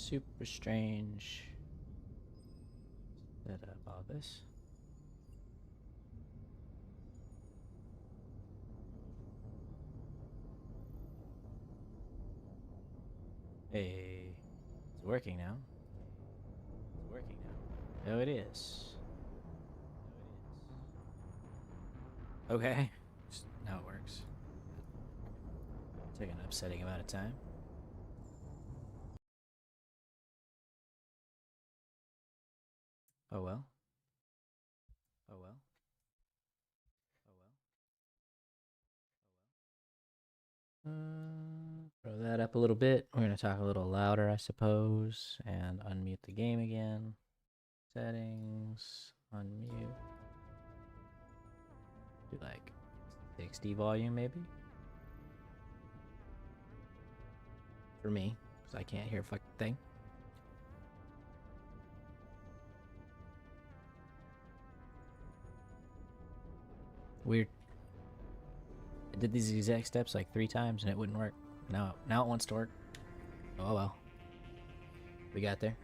super strange setup, all this. Hey, it's working now. It's working now. Oh, it is. Okay. Now it works. Took an upsetting amount of time. Oh well. Oh well. Oh well. Throw that up a little bit. We're gonna talk a little louder, I suppose, and unmute the game again. Settings, unmute. Do like 60 volume maybe? For me, because I can't hear a fucking thing. Weird. I did these exact steps like 3 times and it wouldn't work. Now it wants to work. Oh well. We got there.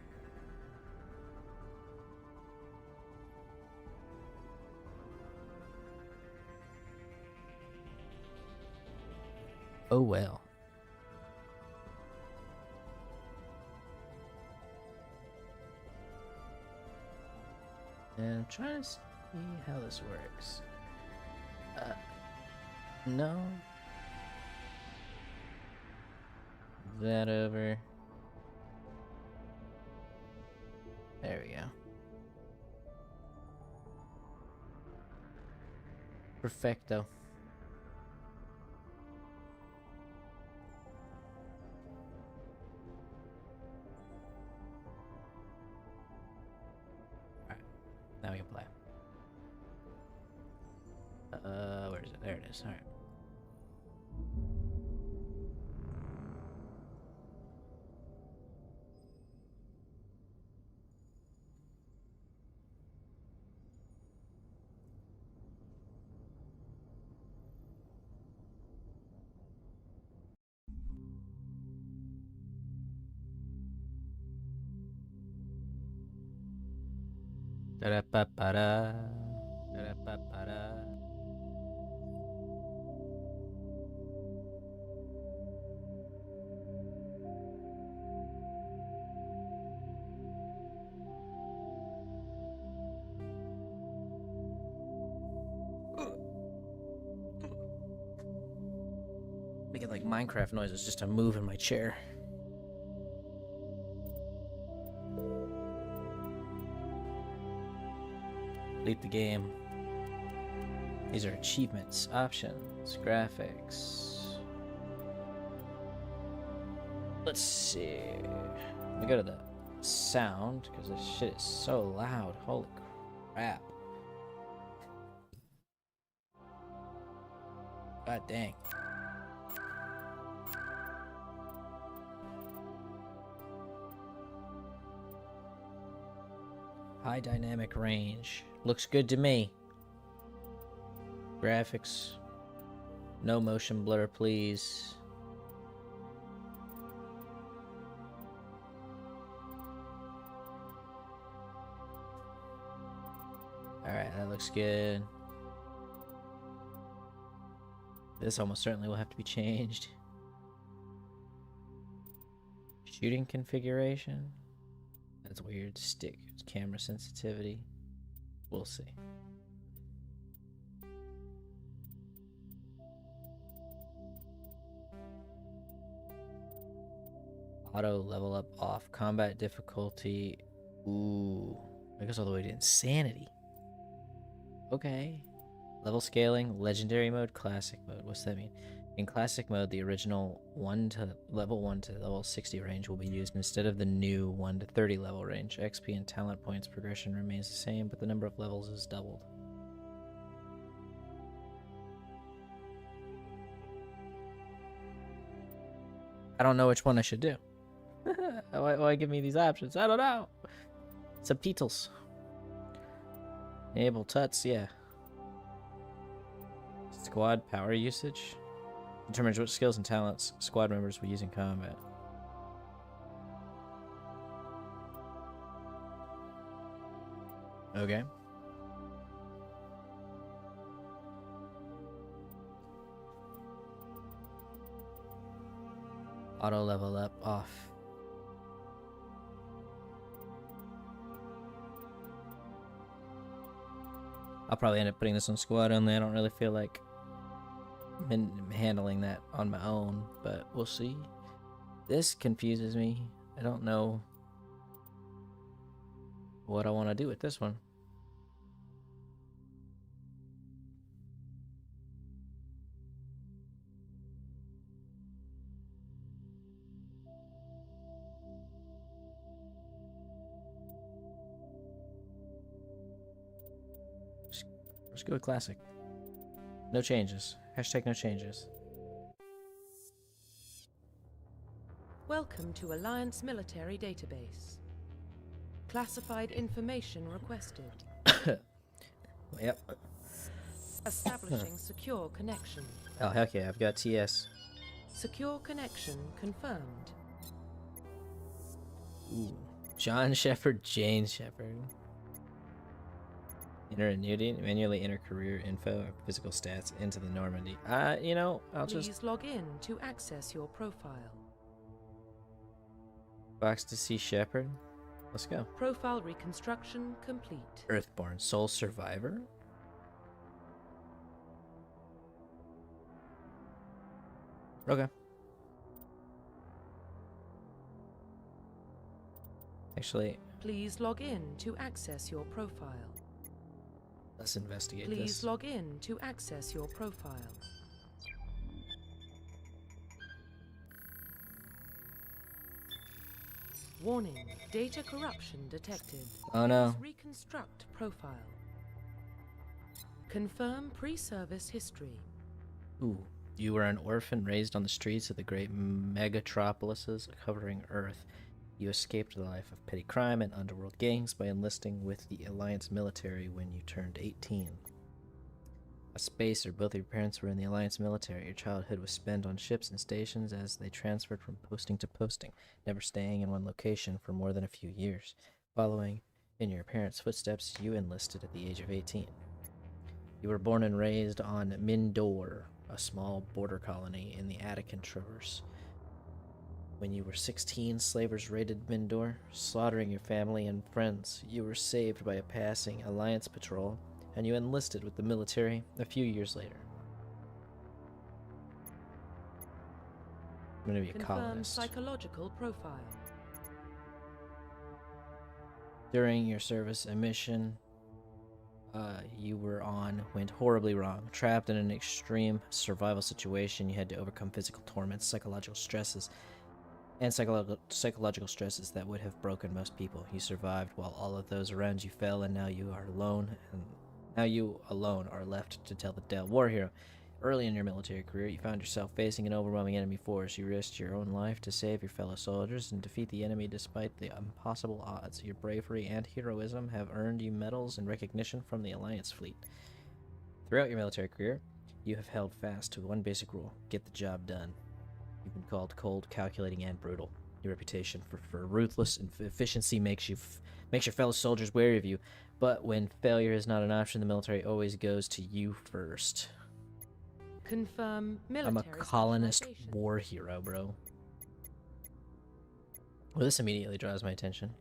Oh well. And I'm trying to see how this works. No. That over. There we go. Perfecto. Alright. Now we can play. Where is it? There it is. Alright. Da-da-ba-ba-da. Da-da-ba-ba-da. Making like Minecraft noises just to move in my chair. Delete the game. These are achievements, options, graphics. Let's see. Let me go to the sound because this shit is so loud. Holy crap. God dang. High dynamic range. Looks good to me. Graphics. No motion blur, please. Alright, that looks good. This almost certainly will have to be changed. Shooting configuration. That's weird. Stick. Camera sensitivity. We'll see. Auto level up off. Combat difficulty. Ooh. I guess all the way to insanity. Okay. Level scaling, legendary mode, classic mode. What's that mean? In classic mode, the original level 1 to level 60 range will be used instead of the new 1 to 30 level range. XP and talent points progression remains the same, but the number of levels is doubled. I don't know which one I should do. Why give me these options? I don't know. Subtitles. Enable tuts, yeah. Squad power usage. Determines what skills and talents squad members will use in combat. Okay. Auto level up off. I'll probably end up putting this on squad only. I don't really feel like handling that on my own, but we'll see. This confuses me. I don't know what I want to do with this one. Let's go with classic. No changes. Hashtag no changes. Welcome to Alliance Military Database. Classified information requested. Yep. Establishing secure connection. Oh, heck yeah, I've got TS. Secure connection confirmed. Ooh. John Shepard, Jane Shepard. Enter annuity, manually enter career info or physical stats into the Normandy. You know, I'll Please just log in to access your profile. box to see Shepard. Let's go. Profile reconstruction complete. Earthborn, sole survivor. Okay. Actually, Please log in to access your profile. let's investigate Please this. log in to access your profile. Warning, data corruption detected. Oh no. Please reconstruct profile. Confirm pre-service history. Ooh. You were an orphan raised on the streets of the great megatropolises covering Earth. You escaped the life of petty crime and underworld gangs by enlisting with the Alliance military when you turned 18. A spacer, both of your parents were in the Alliance military. Your childhood was spent on ships and stations as they transferred from posting to posting, never staying in one location for more than a few years. Following in your parents' footsteps, you enlisted at the age of 18. You were born and raised on Mindor, a small border colony in the Attican Traverse. When you were 16, slavers raided Mindor, slaughtering your family and friends. You were saved by a passing Alliance patrol, and you enlisted with the military a few years later. I'm going to be a Confirm colonist. psychological profile. During your service, a mission you were on went horribly wrong. Trapped in an extreme survival situation, you had to overcome physical torments, psychological stresses, and psychological stresses that would have broken most people. You survived while all of those around you fell, and now you are alone, and now you alone are left to tell the tale. War hero. Early in your military career, you found yourself facing an overwhelming enemy force. You risked your own life to save your fellow soldiers and defeat the enemy despite the impossible odds. Your bravery and heroism have earned you medals and recognition from the Alliance fleet. Throughout your military career, you have held fast to one basic rule: get the job done. You've been called cold, calculating, and brutal. Your reputation for ruthless and efficiency makes your fellow soldiers wary of you. But when failure is not an option, the military always goes to you first. Confirm military I'm a colonist specialization. war hero, bro. Well, this immediately draws my attention.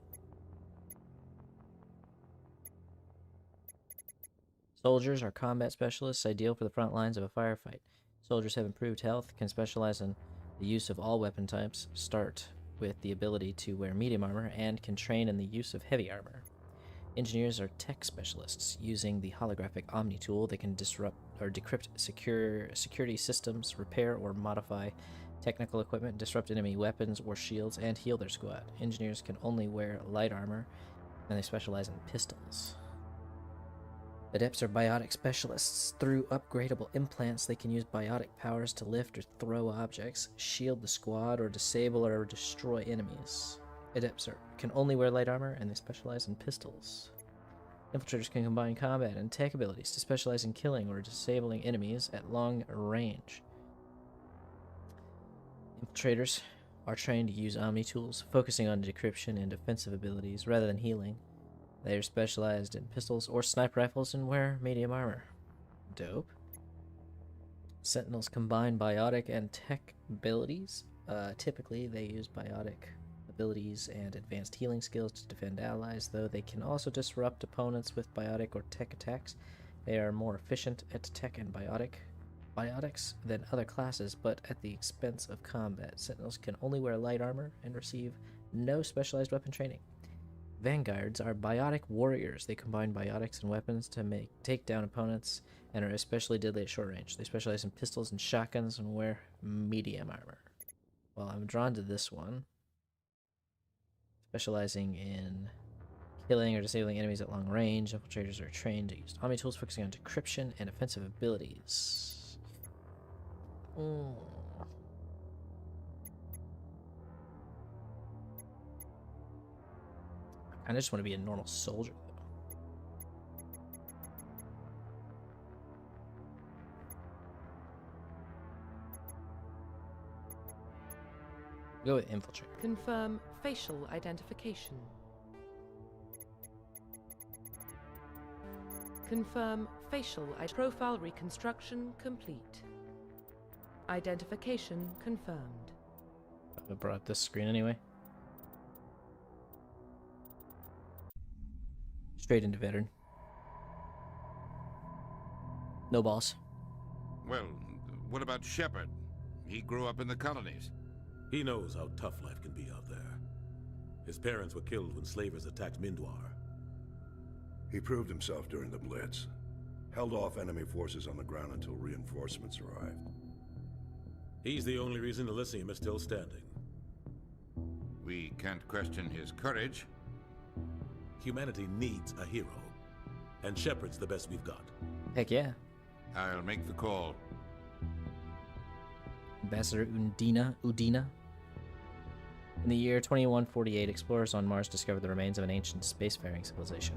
Soldiers are combat specialists, ideal for the front lines of a firefight. Soldiers have improved health, can specialize in the use of all weapon types, start with the ability to wear medium armor, and can train in the use of heavy armor. Engineers are tech specialists. Using the holographic Omni tool, they can disrupt or decrypt security systems, repair or modify technical equipment, disrupt enemy weapons or shields, and heal their squad. Engineers can only wear light armor, and they specialize in pistols. Adepts are biotic specialists. Through upgradable implants, they can use biotic powers to lift or throw objects, shield the squad, or disable or destroy enemies. Adepts can only wear light armor, and they specialize in pistols. Infiltrators can combine combat and tech abilities to specialize in killing or disabling enemies at long range. Infiltrators are trained to use Omni tools, focusing on decryption and defensive abilities rather than healing. They are specialized in pistols or sniper rifles and wear medium armor. Dope. Sentinels combine biotic and tech abilities. Typically, they use biotic abilities and advanced healing skills to defend allies, though they can also disrupt opponents with biotic or tech attacks. They are more efficient at tech and biotics than other classes, but at the expense of combat. Sentinels can only wear light armor and receive no specialized weapon training. Vanguards are biotic warriors. They combine biotics and weapons to take down opponents and are especially deadly at short range. They specialize in pistols and shotguns and wear medium armor. Well, I'm drawn to this one. Specializing in killing or disabling enemies at long range. Infiltrators are trained to use Omni tools, focusing on decryption and offensive abilities. I just want to be a normal soldier, though. Go with infiltrate. Confirm facial identification. Confirm facial profile reconstruction complete. Identification confirmed. I brought up this screen anyway. Straight into veteran. No balls. Well, what about Shepard? He grew up in the colonies. He knows how tough life can be out there. His parents were killed when slavers attacked Mindwar. He proved himself during the Blitz. Held off enemy forces on the ground until reinforcements arrived. He's the only reason Elysium is still standing. We can't question his courage. Humanity needs a hero. And Shepard's the best we've got. Heck yeah. I'll make the call. Ambassador Udina. In the year 2148, explorers on Mars discovered the remains of an ancient spacefaring civilization.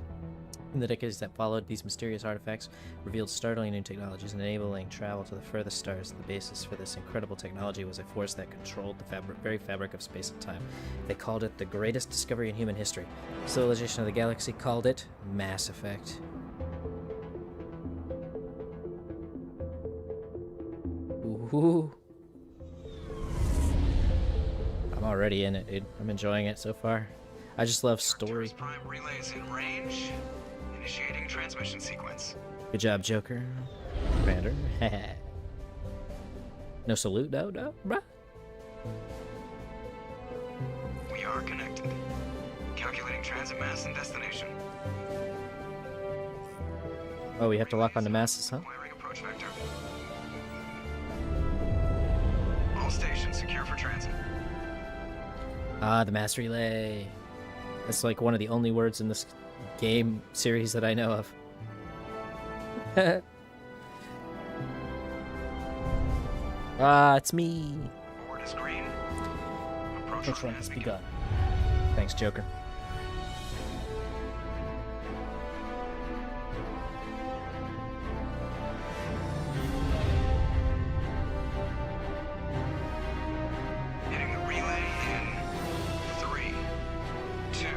In the decades that followed, these mysterious artifacts revealed startling new technologies, enabling travel to the furthest stars. The basis for this incredible technology was a force that controlled the very fabric of space and time. They called it the greatest discovery in human history. The civilization of the galaxy called it Mass Effect. Ooh. I'm already in it, dude. I'm enjoying it so far. I just love story. Prime relays in range. Initiating transmission sequence. Good job, Joker. Commander. No salute, no, bruh. We are connected. Calculating transit mass and destination. Oh, we have to lock onto masses, huh? Acquiring approach vector. All stations secure for transit. Ah, the mass relay. That's like one of the only words in this game series that I know of. It's me. Board is green. Approach Approach run run has has begun. begun. Thanks, Joker. Hitting the relay in 3, 2,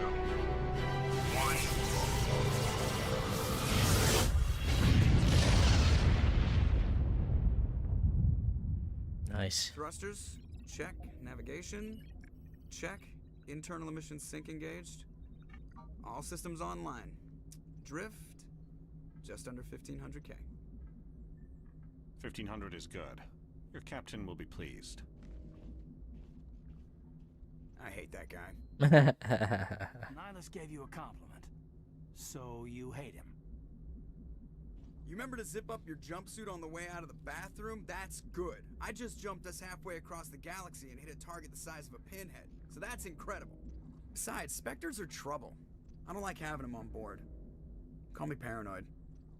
1. Nice. Thrusters, check. Navigation, check. Internal emissions sync engaged. All systems online. Drift, just under 1500K. 1500 is good. Your captain will be pleased. I hate that guy. Nihilus gave you a compliment, so you hate him. You remember to zip up your jumpsuit on the way out of the bathroom? That's good. I just jumped us halfway across the galaxy and hit a target the size of a pinhead, so that's incredible. Besides, Spectres are trouble. I don't like having them on board. Call me paranoid.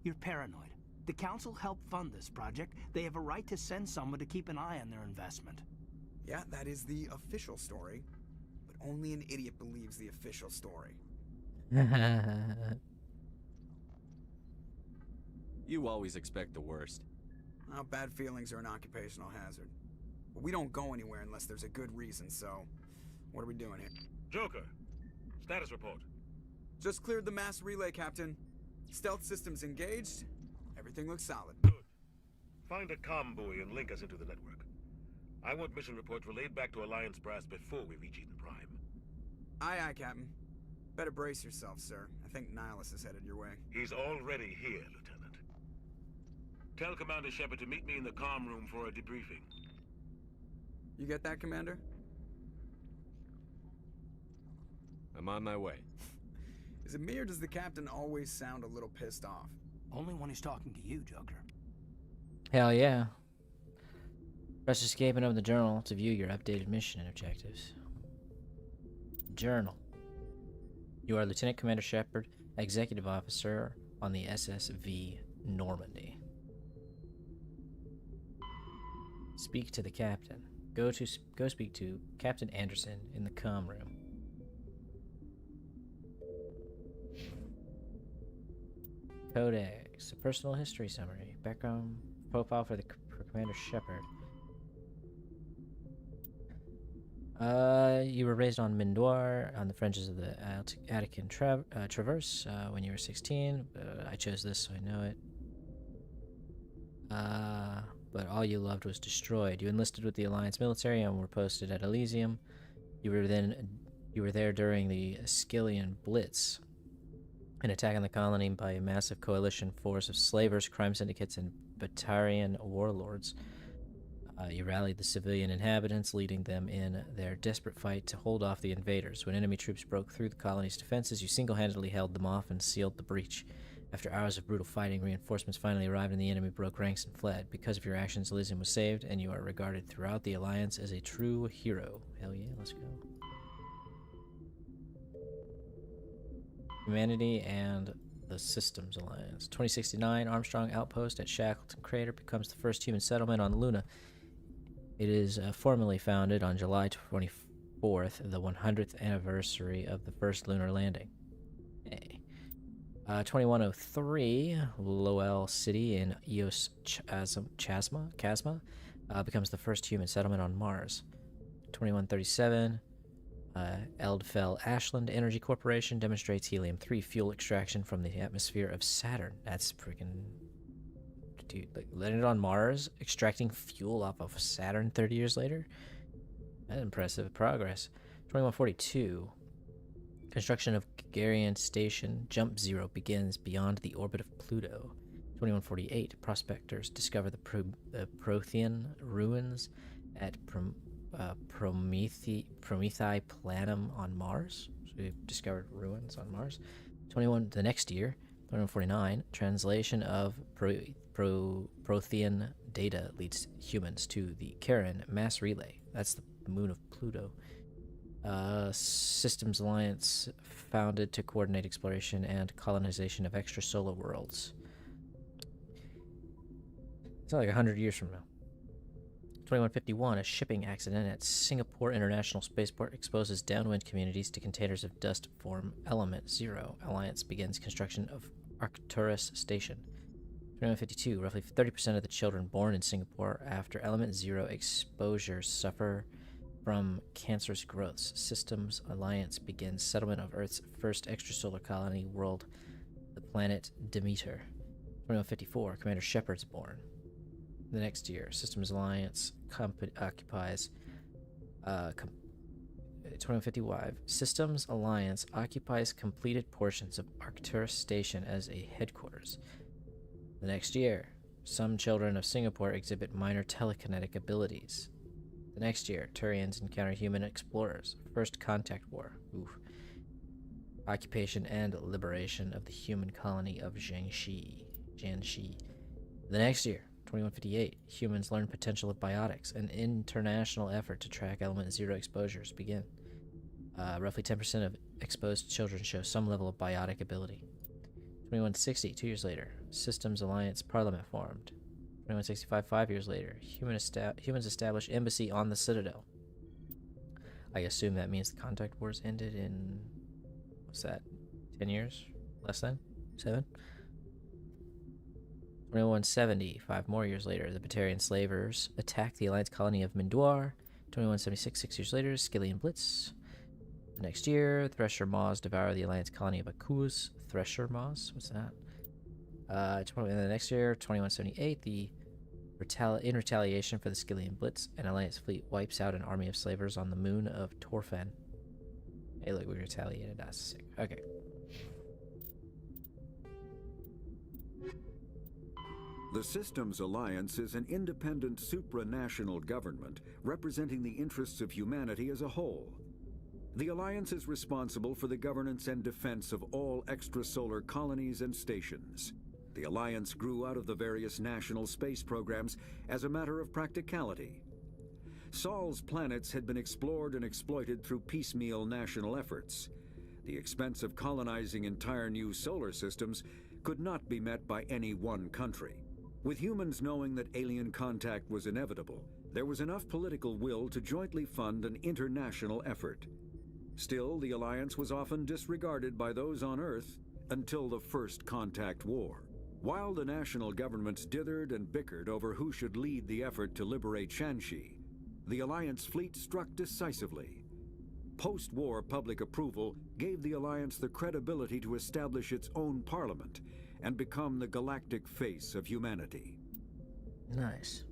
You're paranoid. The Council helped fund this project. They have a right to send someone to keep an eye on their investment. Yeah, that is the official story. But only an idiot believes the official story. You always expect the worst. Well, bad feelings are an occupational hazard. But we don't go anywhere unless there's a good reason, so... What are we doing here? Joker, status report. Just cleared the mass relay, Captain. Stealth systems engaged. Everything looks solid. Good. Find a comm buoy and link us into the network. I want mission reports relayed back to Alliance Brass before we reach Eden Prime. Aye, aye, Captain. Better brace yourself, sir. I think Nihilus is headed your way. He's already here, Lieutenant. Tell Commander Shepard to meet me in the comm room for a debriefing. You get that, Commander? I'm on my way. Is it me or does the Captain always sound a little pissed off? Only when he's talking to you, Joker. Hell yeah. Press escape and open the journal to view your updated mission and objectives. Journal. You are Lieutenant Commander Shepard, Executive Officer on the SSV Normandy. Speak to the Captain. Go speak to Captain Anderson in the comm room. Codex. A personal history summary. Background profile for Commander Shepard. You were raised on Mindor, on the fringes of the Attican Traverse, when you were 16. I chose this, so I know it. But all you loved was destroyed. You enlisted with the Alliance military and were posted at Elysium. You were there during the Skillian Blitz, an attack on the colony by a massive coalition force of slavers, crime syndicates, and Batarian warlords. You rallied the civilian inhabitants, leading them in their desperate fight to hold off the invaders. When enemy troops broke through the colony's defenses, you single-handedly held them off and sealed the breach. After hours of brutal fighting, reinforcements finally arrived and the enemy broke ranks and fled. Because of your actions, Elysium was saved, and you are regarded throughout the Alliance as a true hero. Hell yeah, let's go. Humanity and the Systems Alliance. 2069, Armstrong Outpost at Shackleton Crater becomes the first human settlement on Luna. It is formally founded on July 24th, the 100th anniversary of the first lunar landing. Hey. 2103, Lowell City in Eos Chasma becomes the first human settlement on Mars. 2137, Eldfell Ashland Energy Corporation demonstrates helium-3 fuel extraction from the atmosphere of Saturn. That's freaking... Dude, like, landed on Mars, extracting fuel off of Saturn 30 years later? That's impressive progress. 2142. Construction of Gagarian Station Jump Zero begins beyond the orbit of Pluto. 2148. Prospectors discover the Prothean ruins at Prometheus Planum on Mars. So we've discovered ruins on Mars. The next year, 2149. Translation of Prothean data leads humans to the Charon mass relay. That's the moon of Pluto. Systems Alliance founded to coordinate exploration and colonization of extrasolar worlds. It's not like 100 years from now. 2151, a shipping accident at Singapore International Spaceport exposes downwind communities to containers of dust form element 0. Alliance begins construction of Arcturus Station. 2152, roughly 30% of the children born in Singapore after element 0 exposure suffer from cancerous growths. Systems Alliance begins settlement of Earth's first extrasolar colony world, the planet Demeter. 2154, Commander Shepard's born. The next year, Systems Alliance occupies 2055. Systems Alliance occupies completed portions of Arcturus Station as a headquarters. The next year, some children of Singapore exhibit minor telekinetic abilities. The next year, Turians encounter human explorers. First Contact War. Oof. Occupation and liberation of the human colony of Jiangxi. The next year, 2158, humans learn potential of biotics. An international effort to track element 0 exposures begin. Roughly 10% of exposed children show some level of biotic ability. 2160, 2 years later, Systems Alliance Parliament formed. 2165, 5 years later, humans establish embassy on the Citadel. I assume that means the Contact Wars ended in, what's that, 10 years? Less than? 7? 2170, 5 more years later, the Batarian slavers attack the Alliance colony of Mindor. 2176, 6 years later, Skillian Blitz. The next year, Thresher Maws devour the Alliance colony of Akua's. Thresher Maws? What's that? In the next year, 2178, in retaliation for the Skillian Blitz, an Alliance fleet wipes out an army of slavers on the moon of Torfen. Hey, look, we retaliated. That's sick. Okay. The Systems Alliance is an independent supranational government representing the interests of humanity as a whole. The Alliance is responsible for the governance and defense of all extrasolar colonies and stations. The Alliance grew out of the various national space programs as a matter of practicality. Sol's planets had been explored and exploited through piecemeal national efforts. The expense of colonizing entire new solar systems could not be met by any one country. With humans knowing that alien contact was inevitable, there was enough political will to jointly fund an international effort. Still, the Alliance was often disregarded by those on Earth until the First Contact War. While the national governments dithered and bickered over who should lead the effort to liberate Shanxi, the Alliance fleet struck decisively. Post-war public approval gave the Alliance the credibility to establish its own parliament and become the galactic face of humanity. Nice.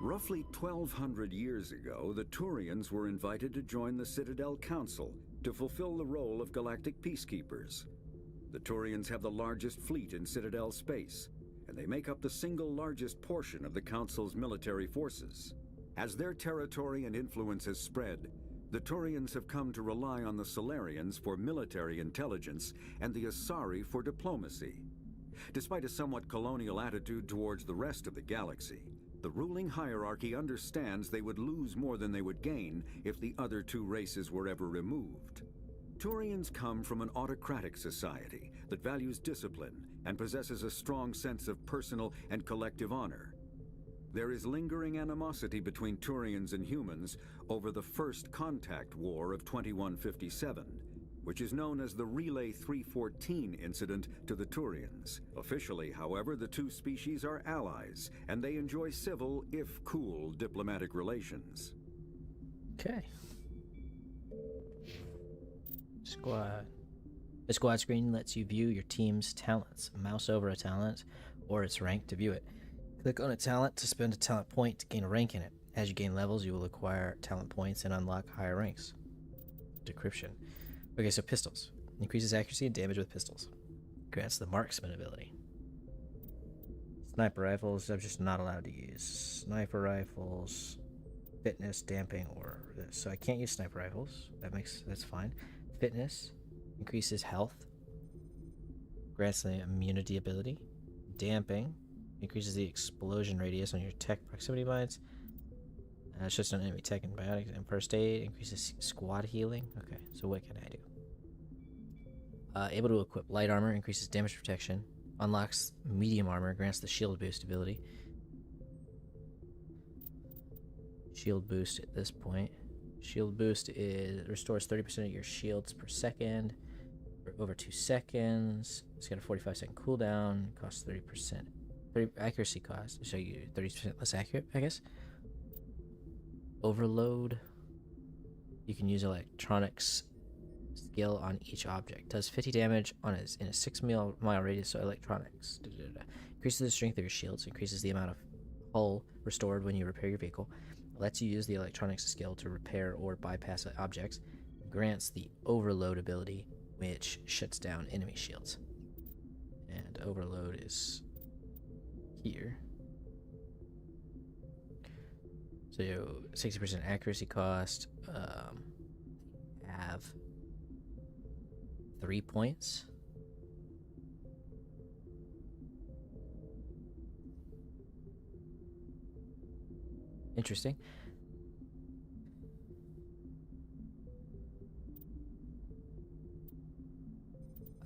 Roughly 1,200 years ago, the Turians were invited to join the Citadel Council to fulfill the role of galactic peacekeepers. The Turians have the largest fleet in Citadel space, and they make up the single largest portion of the Council's military forces. As their territory and influence has spread, the Turians have come to rely on the Solarians for military intelligence and the Asari for diplomacy. Despite a somewhat colonial attitude towards the rest of the galaxy, the ruling hierarchy understands they would lose more than they would gain if the other two races were ever removed. Turians come from an autocratic society that values discipline and possesses a strong sense of personal and collective honor. There is lingering animosity between Turians and humans over the First Contact War of 2157, which is known as the Relay 314 incident to the Turians. Officially, however, the two species are allies, and they enjoy civil, if cool, diplomatic relations. Okay. Squad. The squad screen lets you view your team's talents. Mouse over a talent or its rank to view it. Click on a talent to spend a talent point to gain a rank in it. As you gain levels, you will acquire talent points and unlock higher ranks. Decryption. Okay, so pistols. Increases accuracy and damage with pistols. Grants the marksman ability. Sniper rifles, I'm just not allowed to use. Sniper rifles, fitness, damping, or this. So I can't use sniper rifles. That's fine. Fitness increases health. Grants the immunity ability. Damping increases the explosion radius on your tech proximity mines. Shuts down enemy tech and biotics. And first aid increases squad healing. Okay, so what can I do? Able to equip light armor, increases damage protection. Unlocks medium armor, grants the shield boost ability. Shield boost at this point. Shield boost restores 30% of your shields per second for over 2 seconds. It's got a 45-second cooldown. Costs 30%. Accuracy cost. So you 30% less accurate, I guess. Overload. You can use electronics skill on each object. Does 50 damage in a 6-mile radius. So electronics. Increases the strength of your shields. Increases the amount of hull restored when you repair your vehicle. Lets you use the electronics skill to repair or bypass objects. Grants the overload ability, which shuts down enemy shields. And overload is here. So 60% accuracy cost. Have 3 points. Interesting.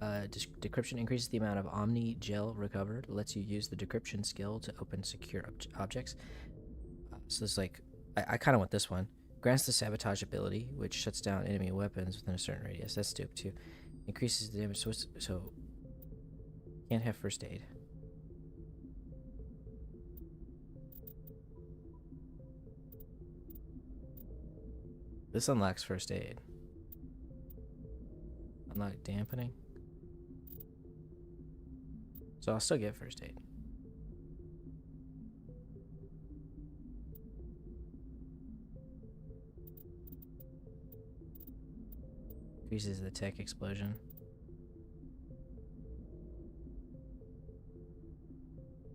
Decryption increases the amount of Omni Gel recovered. Lets you use the decryption skill to open secure objects. So it's like, I kind of want this one. Grants the sabotage ability, which shuts down enemy weapons within a certain radius. That's dope too. Increases the damage. So can't have first aid. This unlocks first aid. Unlock dampening. So I'll still get first aid. Increases the tech explosion.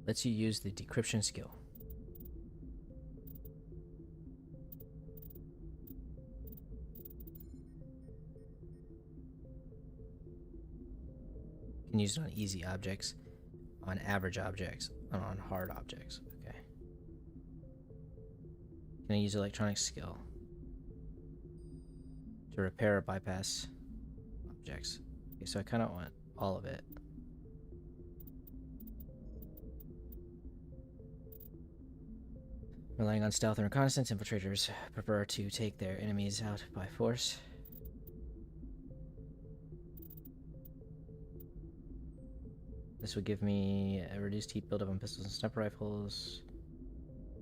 Lets you use the decryption skill. You can use it on easy objects, on average objects, and on hard objects. Okay. Can I use electronic skill to repair or bypass objects? Okay, so I kind of want all of it. Relying on stealth and reconnaissance, infiltrators prefer to take their enemies out by force. This would give me a reduced heat buildup on pistols and sniper rifles.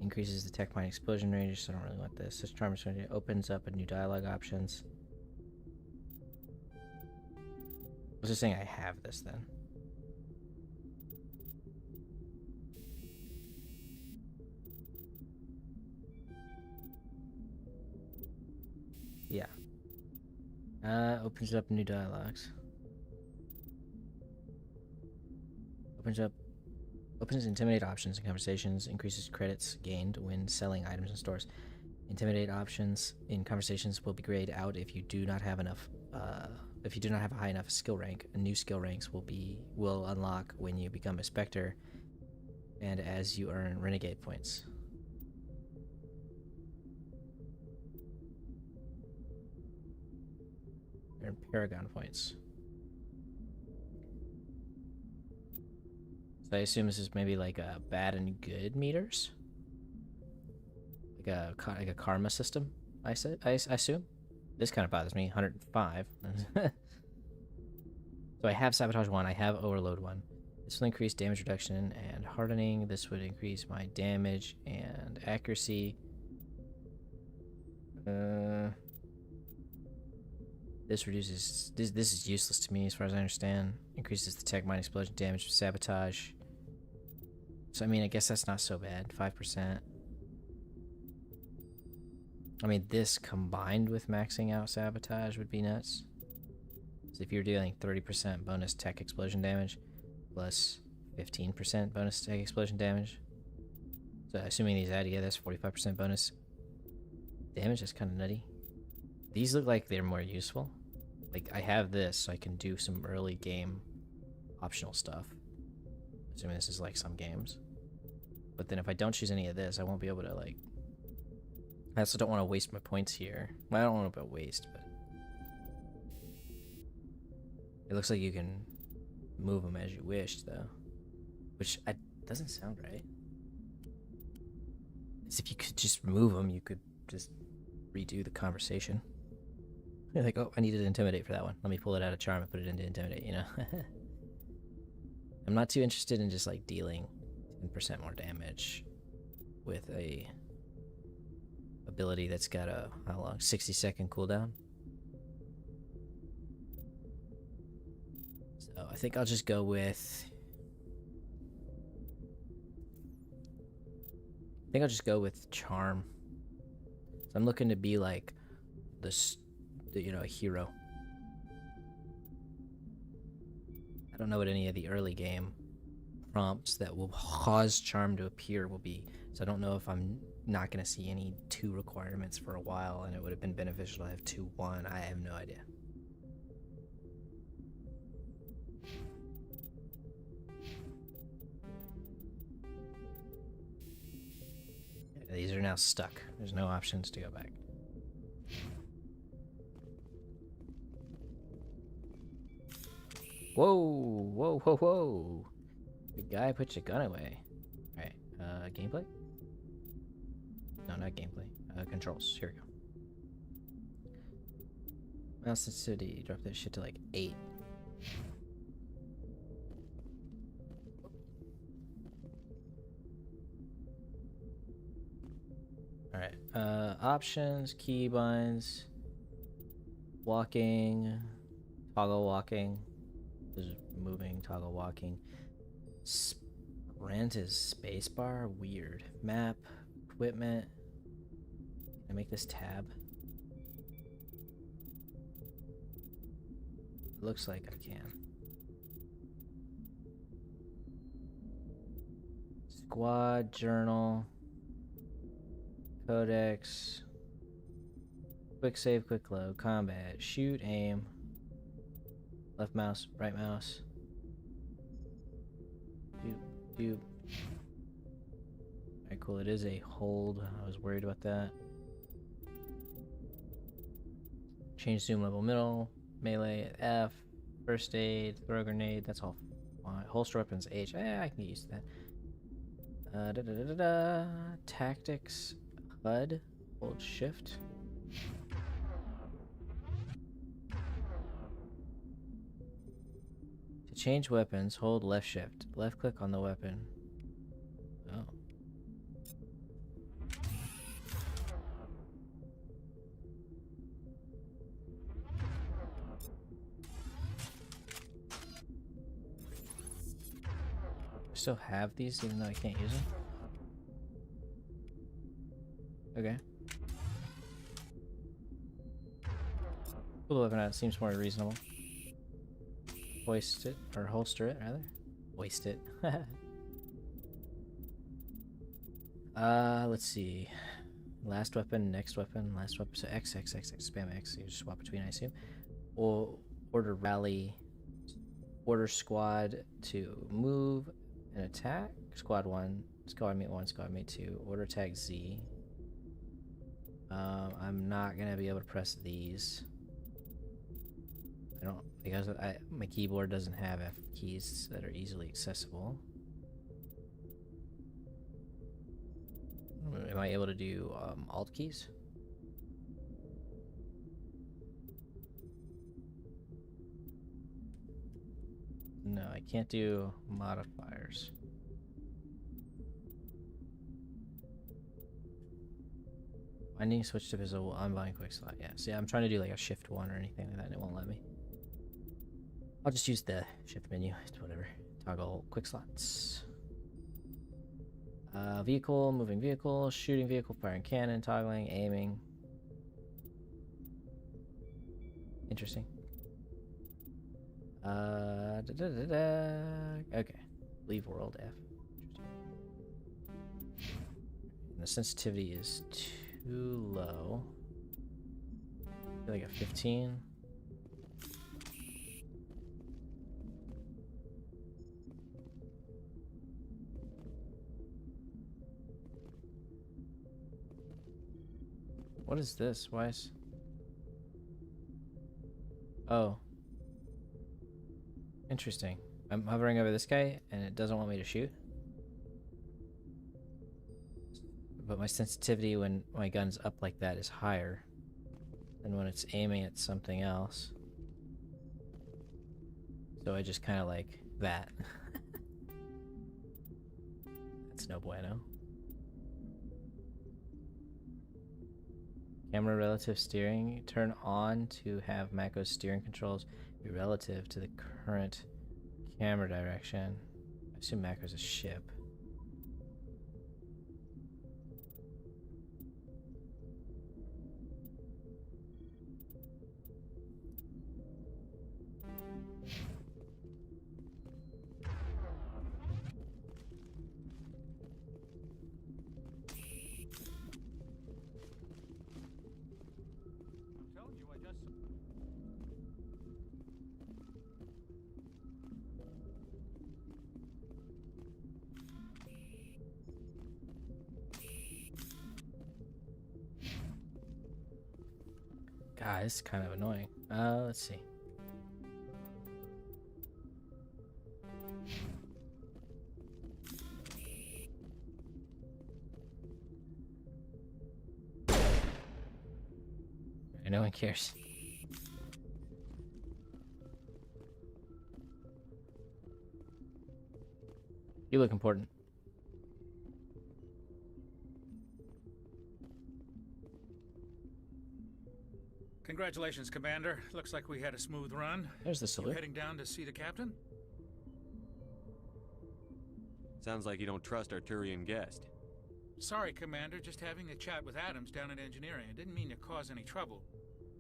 Increases the tech mine explosion range, so I don't really want this. This charm opens up a new dialogue options. I was just saying I have this then. Yeah. Opens up new dialogues. Opens intimidate options in conversations, increases credits gained when selling items in stores. Intimidate options in conversations will be grayed out if you do not have enough if you do not have a high enough skill rank. New skill ranks will unlock when you become a Spectre and as you earn renegade points. Earn Paragon points. So I assume this is maybe like a bad and good meters, like a karma system. I assume. This kind of bothers me. 105. So I have Sabotage 1. I have Overload 1. This will increase damage reduction and hardening. This would increase my damage and accuracy. This reduces... This is useless to me as far as I understand. Increases the tech mine explosion damage with Sabotage. So, I mean, I guess that's not so bad. 5%. I mean, this combined with maxing out Sabotage would be nuts. So if you're dealing 30% bonus tech explosion damage, plus 15% bonus tech explosion damage. So assuming these add together, that's 45% bonus damage. That's kind of nutty. These look like they're more useful. Like, I have this, so I can do some early game optional stuff. Assuming this is like some games. But then if I don't choose any of this, I won't be able to, like... I also don't want to waste my points here. Well, I don't want to waste, but... It looks like you can move them as you wish, though. Which doesn't sound right. As if you could just move them, you could just redo the conversation. You're like, oh, I needed to intimidate for that one. Let me pull it out of charm and put it into intimidate, you know? I'm not too interested in just, like, dealing 10% more damage with a ability that's got a, how long? 60-second cooldown? So I think I'll just go with... I think I'll just go with charm. So I'm looking to be like a hero. I don't know what any of the early game prompts that will cause charm to appear will be, so I don't know if I'm not going to see any 2 requirements for a while, and it would have been beneficial to have 2-1. I have no idea. These are now stuck. There's no options to go back. Whoa, whoa, whoa, whoa. Good guy, put your gun away. Alright, gameplay? No, not gameplay. Controls. Here we go. Mouse sensitivity. Drop that shit to like 8. Alright. Options, keybinds, walking, toggle walking. This is moving, toggle walking. Sprint is spacebar? Weird. Map, equipment. Can I make this tab? Looks like I can. Squad, journal, codex, quick save, quick load, combat, shoot, aim, left mouse, right mouse. Doop, doop. Alright, cool. It is a hold. I was worried about that. Change zoom level middle. Melee at F, first aid, throw grenade, that's all fine. Holster weapons H, I can get used to that. Tactics, HUD, hold shift. To change weapons, hold left shift. Left click on the weapon. Oh. Still have these even though I can't use them? Okay. Pull the weapon out, seems more reasonable. Hoist it, or holster it rather. Hoist it. Let's see. Last weapon, next weapon, last weapon. So X, spam X. You just swap between, I assume. Or order rally. Order squad to move and attack. Squad 1, squad mate 1, squad mate 2. Order tag Z. I'm not gonna be able to press these. I don't, because my keyboard doesn't have F keys that are easily accessible. Am I able to do Alt keys? No, I can't do modifiers. Finding switch to visible, unbinding quick slot. Yeah, see, I'm trying to do like a shift 1 or anything like that, and it won't let me. I'll just use the shift menu. It's whatever. Toggle quick slots. Vehicle, moving vehicle, shooting vehicle, firing cannon, toggling, aiming. Interesting. Okay. Leave world F. And the sensitivity is too low. I feel like a 15. What is this? Why is... Oh. Interesting. I'm hovering over this guy and it doesn't want me to shoot. But my sensitivity when my gun's up like that is higher than when it's aiming at something else. So I just kind of like that. That's no bueno. Camera relative steering. Turn on to have macOS steering controls be relative to the current camera direction. I assume macOS is ship. God, this is kind of annoying. Let's see. No one cares. You look important. Congratulations, Commander. Looks like we had a smooth run. There's the You salute. heading down to see the captain? Sounds like you don't trust our Turian guest. Sorry, Commander. Just having a chat with Adams down at engineering. I didn't mean to cause any trouble.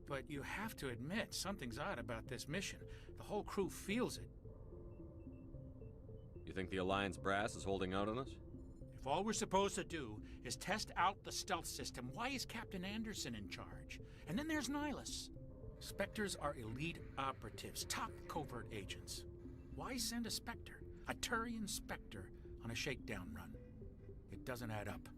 But you have to admit, something's odd about this mission. The whole crew feels it. You think the Alliance brass is holding out on us? If all we're supposed to do is test out the stealth system, why is Captain Anderson in charge? And then there's Nihilus. Spectres are elite operatives, top covert agents. Why send a Spectre, a Turian Spectre, on a shakedown run? It doesn't add up.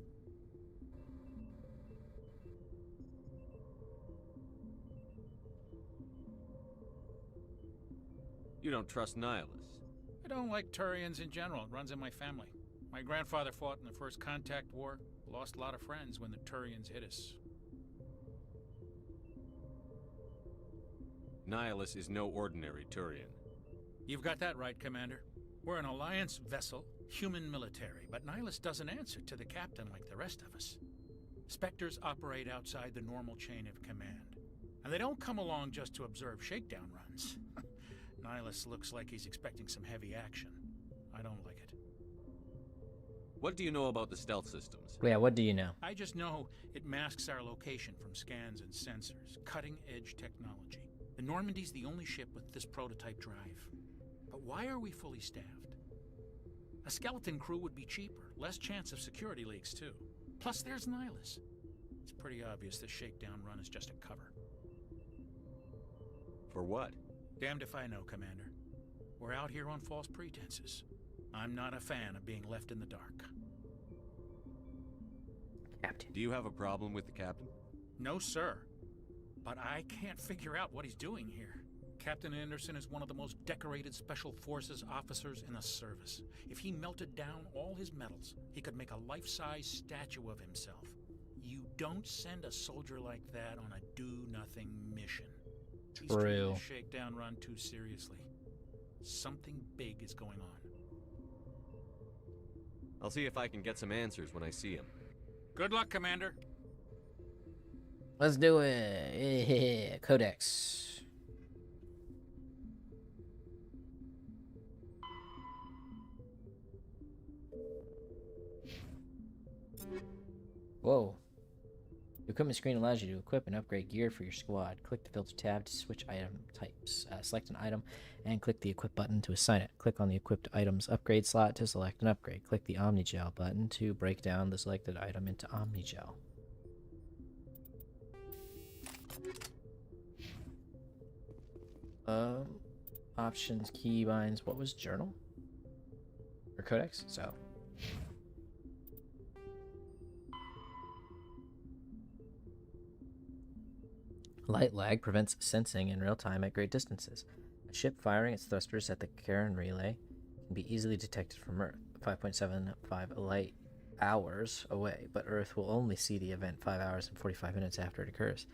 You don't trust Nihilus. I don't like Turians in general. It runs in my family. My grandfather fought in the First Contact War, lost a lot of friends when the Turians hit us. Nihilus is no ordinary Turian. You've got that right, Commander. We're an Alliance vessel, human military, but Nihilus doesn't answer to the captain like the rest of us. Spectres operate outside the normal chain of command, and they don't come along just to observe shakedown runs. Nihilus looks like he's expecting some heavy action. I don't like it. What do you know about the stealth systems? Yeah, what do you know? I just know it masks our location from scans and sensors. Cutting-edge technology. The Normandy's the only ship with this prototype drive. But why are we fully staffed? A skeleton crew would be cheaper, less chance of security leaks too. Plus there's Nihilus. It's pretty obvious this shakedown run is just a cover. For what? Damned if I know, Commander. We're out here on false pretenses. I'm not a fan of being left in the dark. Captain. Do you have a problem with the captain? No, sir. But I can't figure out what he's doing here. Captain Anderson is one of the most decorated Special Forces officers in the service. If he melted down all his medals, he could make a life-size statue of himself. You don't send a soldier like that on a do-nothing mission. He's treating the shakedown run too seriously. Something big is going on. I'll see if I can get some answers when I see him. Good luck, Commander. Let's do it. Yeah. Codex. Whoa. The equipment screen allows you to equip and upgrade gear for your squad. Click the filter tab to switch item types. Select an item and click the equip button to assign it. Click on the equipped item's upgrade slot to select an upgrade. Click the Omnigel button to break down the selected item into Omnigel. Options, keybinds. What was journal? Or codex? So. Light lag prevents sensing in real time at great distances. A ship firing its thrusters at the Karen relay can be easily detected from Earth, 5.75 light hours away, but Earth will only see the event 5 hours and 45 minutes after it occurs.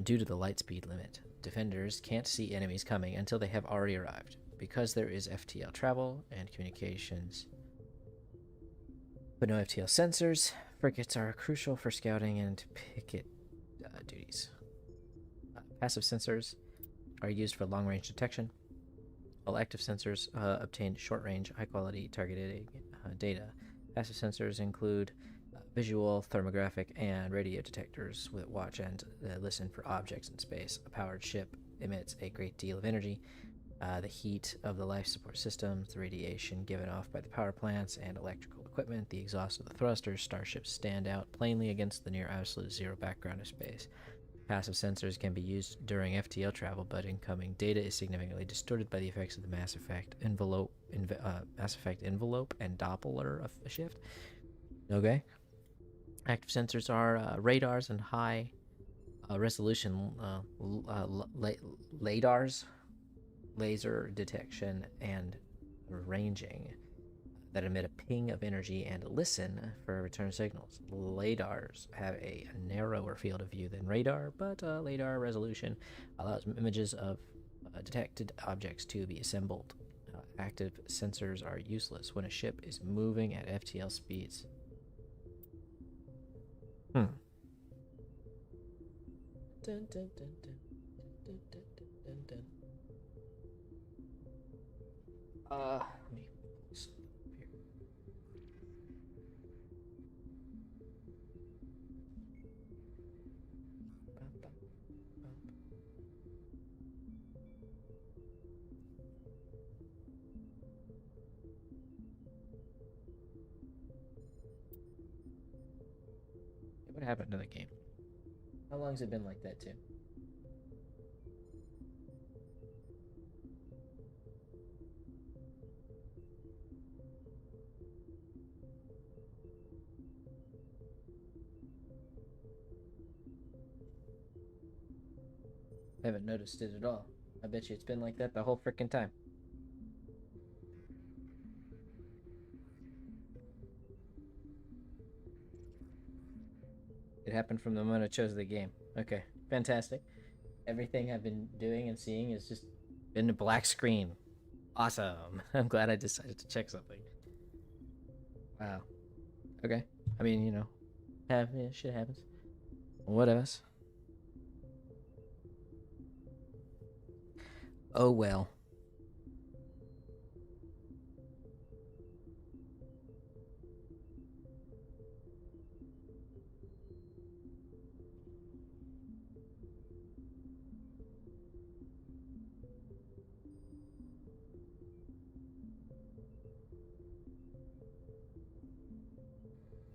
Due to the light speed limit, defenders can't see enemies coming until they have already arrived. Because there is FTL travel and communications, but no FTL sensors, frigates are crucial for scouting and picket duties. Passive sensors are used for long-range detection. All active sensors obtain short-range, high-quality targeted data. Passive sensors include visual, thermographic, and radio detectors that watch and listen for objects in space. A powered ship emits a great deal of energy. The heat of the life support systems, the radiation given off by the power plants and electrical equipment, the exhaust of the thrusters, starships stand out plainly against the near absolute zero background of space. Passive sensors can be used during FTL travel, but incoming data is significantly distorted by the effects of the Mass Effect envelope and Doppler shift. Okay. Active sensors are radars and high resolution LADARs, laser detection and ranging, that emit a ping of energy and listen for return signals. LADARs have a narrower field of view than radar, but LADAR resolution allows images of detected objects to be assembled. Active sensors are useless when a ship is moving at FTL speeds. Dun, dun, dun, dun. Let me pull some up here. What happened to the game? How long has it been like that, too? I haven't noticed it at all. I bet you it's been like that the whole freaking time. It happened from the moment I chose the game. Okay, fantastic. Everything I've been doing and seeing has just been a black screen. Awesome. I'm glad I decided to check something. Wow. Okay. I mean, you know, yeah, shit happens. What else? Oh well.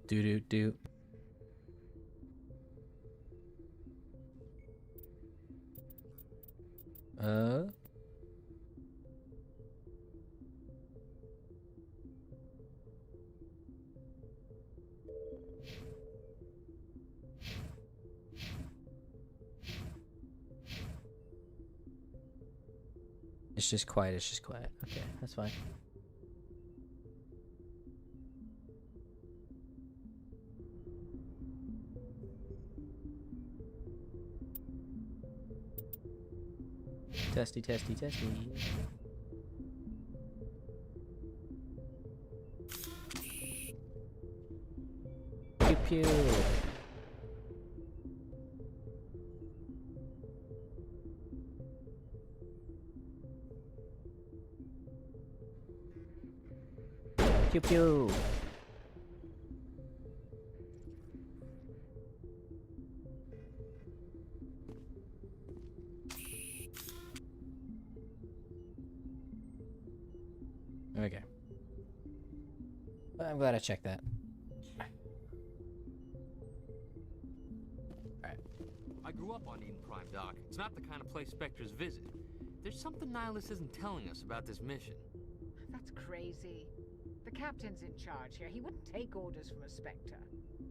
Do do do. It's just quiet, it's just quiet. Okay, that's fine. Testy, testy, testy. Pew pew. Pew pew. Okay. I'm glad I checked that. Alright. I grew up on Eden Prime, Doc. It's not the kind of place Spectres visit. There's something Nihilus isn't telling us about this mission. That's crazy. The captain's in charge here. He wouldn't take orders from a Spectre.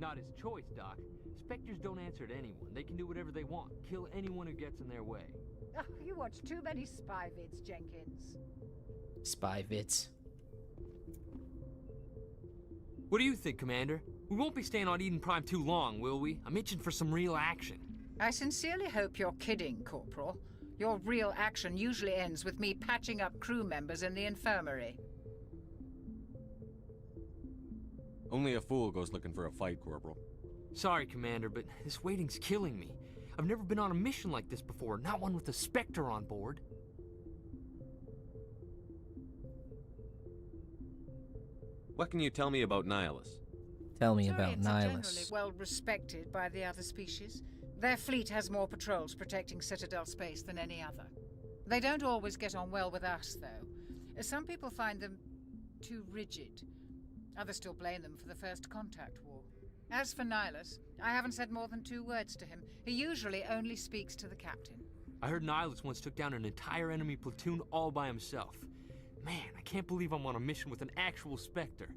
Not his choice, Doc. Spectres don't answer to anyone. They can do whatever they want. Kill anyone who gets in their way. Oh, you watch too many spy vids, Jenkins. Spy vids. What do you think, Commander? We won't be staying on Eden Prime too long, will we? I'm itching for some real action. I sincerely hope you're kidding, Corporal. Your real action usually ends with me patching up crew members in the infirmary. Only a fool goes looking for a fight, Corporal. Sorry, Commander, but this waiting's killing me. I've never been on a mission like this before, not one with a Spectre on board. What can you tell me about Nihilus? Tell me about Turians are generally Nihilus. well respected by the other species. Their fleet has more patrols protecting Citadel space than any other. They don't always get on well with us, though. Some people find them too rigid. Others still blame them for the First Contact War. As for Nihilus, I haven't said more than 2 words to him. He usually only speaks to the captain. I heard Nihilus once took down an entire enemy platoon all by himself. Man, I can't believe I'm on a mission with an actual Spectre.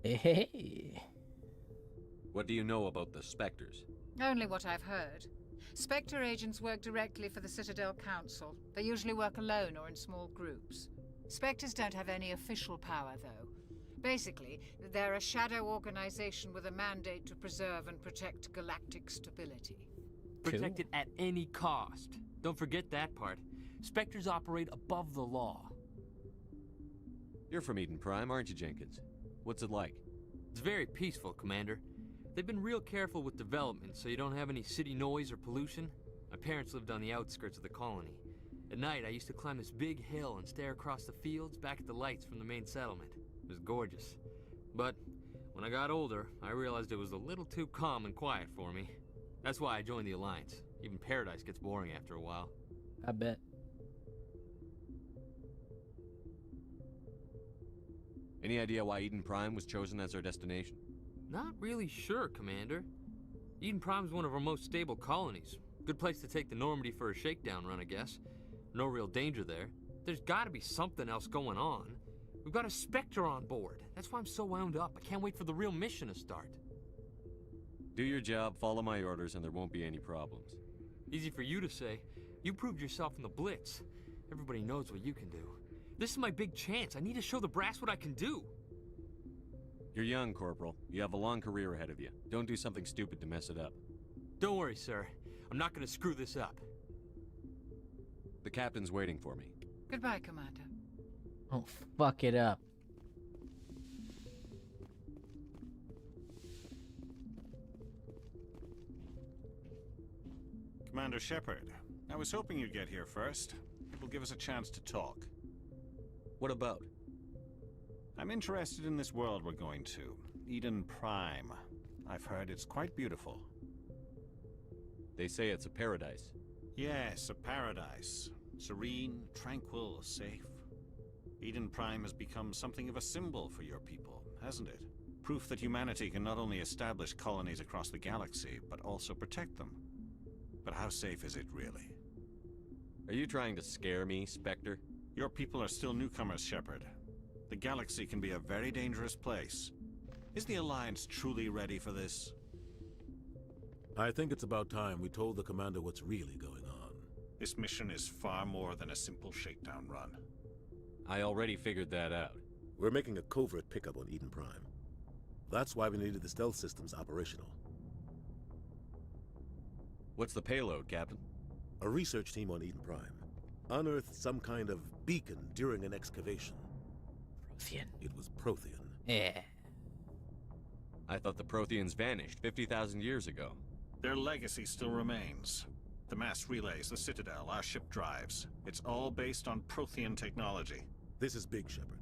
Hey. What do you know about the Spectres? Only what I've heard. Spectre agents work directly for the Citadel Council. They usually work alone or in small groups. Spectres don't have any official power, though. Basically, they're a shadow organization with a mandate to preserve and protect galactic stability. Protect it at any cost. Don't forget that part. Spectres operate above the law. You're from Eden Prime, aren't you, Jenkins? What's it like? It's very peaceful, Commander. They've been real careful with development, so you don't have any city noise or pollution. My parents lived on the outskirts of the colony. At night, I used to climb this big hill and stare across the fields back at the lights from the main settlement. It was gorgeous. But when I got older, I realized it was a little too calm and quiet for me. That's why I joined the Alliance. Even paradise gets boring after a while. I bet. Any idea why Eden Prime was chosen as our destination? Not really sure, Commander. Eden Prime's one of our most stable colonies. Good place to take the Normandy for a shakedown run, I guess. No real danger there. There's gotta be something else going on. We've got a Spectre on board. That's why I'm so wound up. I can't wait for the real mission to start. Do your job, follow my orders, and there won't be any problems. Easy for you to say. You proved yourself in the Blitz. Everybody knows what you can do. This is my big chance. I need to show the brass what I can do. You're young, Corporal. You have a long career ahead of you. Don't do something stupid to mess it up. Don't worry, sir. I'm not gonna screw this up. The captain's waiting for me. Goodbye, Commander. Don't fuck it up. Commander Shepard, I was hoping you'd get here first. It will give us a chance to talk. What about? I'm interested in this world we're going to, Eden Prime. I've heard it's quite beautiful. They say it's a paradise. Yes, a paradise. Serene, tranquil, safe. Eden Prime has become something of a symbol for your people, hasn't it? Proof that humanity can not only establish colonies across the galaxy, but also protect them. But how safe is it really? Are you trying to scare me, Spectre? Your people are still newcomers, Shepard. The galaxy can be a very dangerous place. Is the Alliance truly ready for this? I think it's about time we told the Commander what's really going on. This mission is far more than a simple shakedown run. I already figured that out. We're making a covert pickup on Eden Prime. That's why we needed the stealth systems operational. What's the payload, Captain? A research team on Eden Prime unearthed some kind of beacon during an excavation. Prothean. It was Prothean. Yeah. I thought the Protheans vanished 50,000 years ago. Their legacy still remains. The mass relays, the Citadel, our ship drives. It's all based on Prothean technology. This is big, Shepard.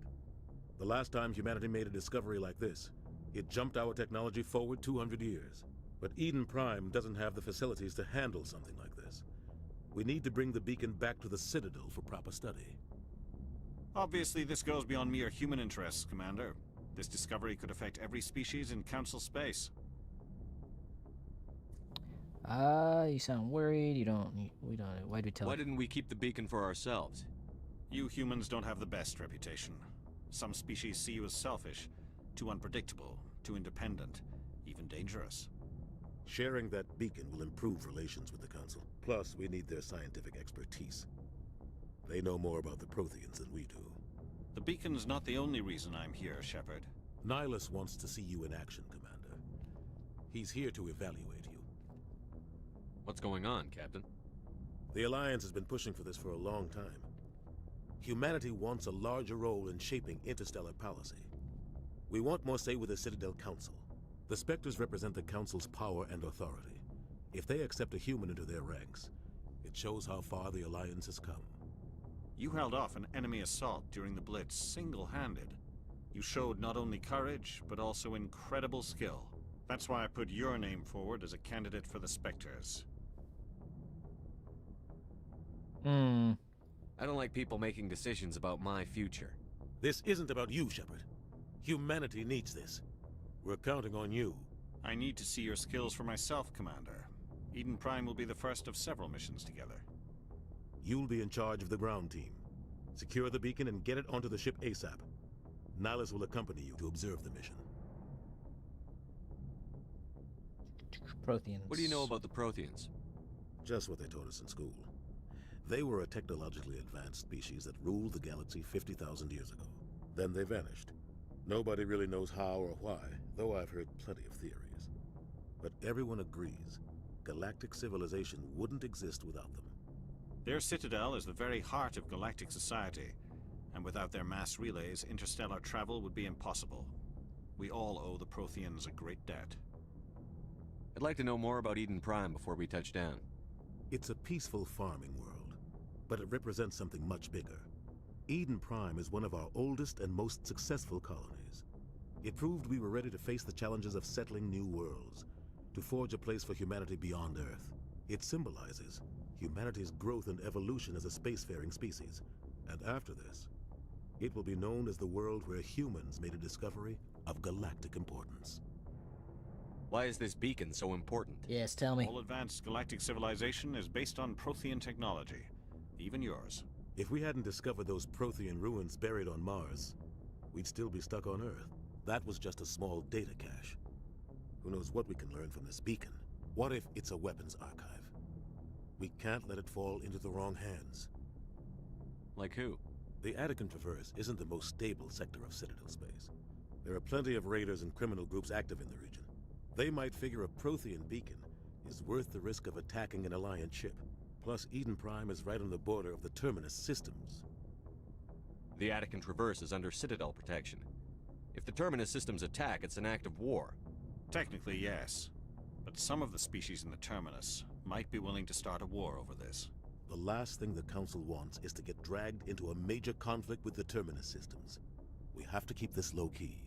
The last time humanity made a discovery like this, it jumped our technology forward 200 years. But Eden Prime doesn't have the facilities to handle something like this. We need to bring the beacon back to the Citadel for proper study. Obviously, this goes beyond mere human interests, Commander. This discovery could affect every species in Council space. You sound worried. We don't. Why'd we tell? Why didn't we keep the beacon for ourselves? You humans don't have the best reputation. Some species see you as selfish, too unpredictable, too independent, even dangerous. Sharing that beacon will improve relations with the Council. Plus, we need their scientific expertise. They know more about the Protheans than we do. The beacon's not the only reason I'm here, Shepard. Nihilus wants to see you in action, Commander. He's here to evaluate you. What's going on, Captain? The Alliance has been pushing for this for a long time. Humanity wants a larger role in shaping interstellar policy. We want more say with the Citadel Council. The Spectres represent the Council's power and authority. If they accept a human into their ranks, it shows how far the Alliance has come. You held off an enemy assault during the Blitz single-handed. You showed not only courage, but also incredible skill. That's why I put your name forward as a candidate for the Spectres. I don't like people making decisions about my future. This isn't about you, Shepard. Humanity needs this. We're counting on you. I need to see your skills for myself, Commander. Eden Prime will be the first of several missions together. You'll be in charge of the ground team. Secure the beacon and get it onto the ship ASAP. Nihilus will accompany you to observe the mission. Protheans. What do you know about the Protheans? Just what they taught us in school. They were a technologically advanced species that ruled the galaxy 50,000 years ago. Then they vanished. Nobody really knows how or why, though I've heard plenty of theories. But everyone agrees, galactic civilization wouldn't exist without them. Their citadel is the very heart of galactic society, and without their mass relays, interstellar travel would be impossible. We all owe the Protheans a great debt. I'd like to know more about Eden Prime before we touch down. It's a peaceful farming world, but it represents something much bigger. Eden Prime is one of our oldest and most successful colonies. It proved we were ready to face the challenges of settling new worlds, to forge a place for humanity beyond Earth. It symbolizes humanity's growth and evolution as a spacefaring species. And after this, it will be known as the world where humans made a discovery of galactic importance. Why is this beacon so important? Yes, tell me. All advanced galactic civilization is based on Prothean technology, even yours. If we hadn't discovered those Prothean ruins buried on Mars, we'd still be stuck on Earth. That was just a small data cache. Who knows what we can learn from this beacon? What if it's a weapons archive? We can't let it fall into the wrong hands. Like who? The Attican Traverse isn't the most stable sector of Citadel space. There are plenty of raiders and criminal groups active in the region. They might figure a Prothean beacon is worth the risk of attacking an Alliance ship. Plus, Eden Prime is right on the border of the Terminus systems. The Attican Traverse is under Citadel protection. If the Terminus systems attack, it's an act of war. Technically, yes. But some of the species in the Terminus might be willing to start a war over this. The last thing the Council wants is to get dragged into a major conflict with the Terminus systems. We have to keep this low-key.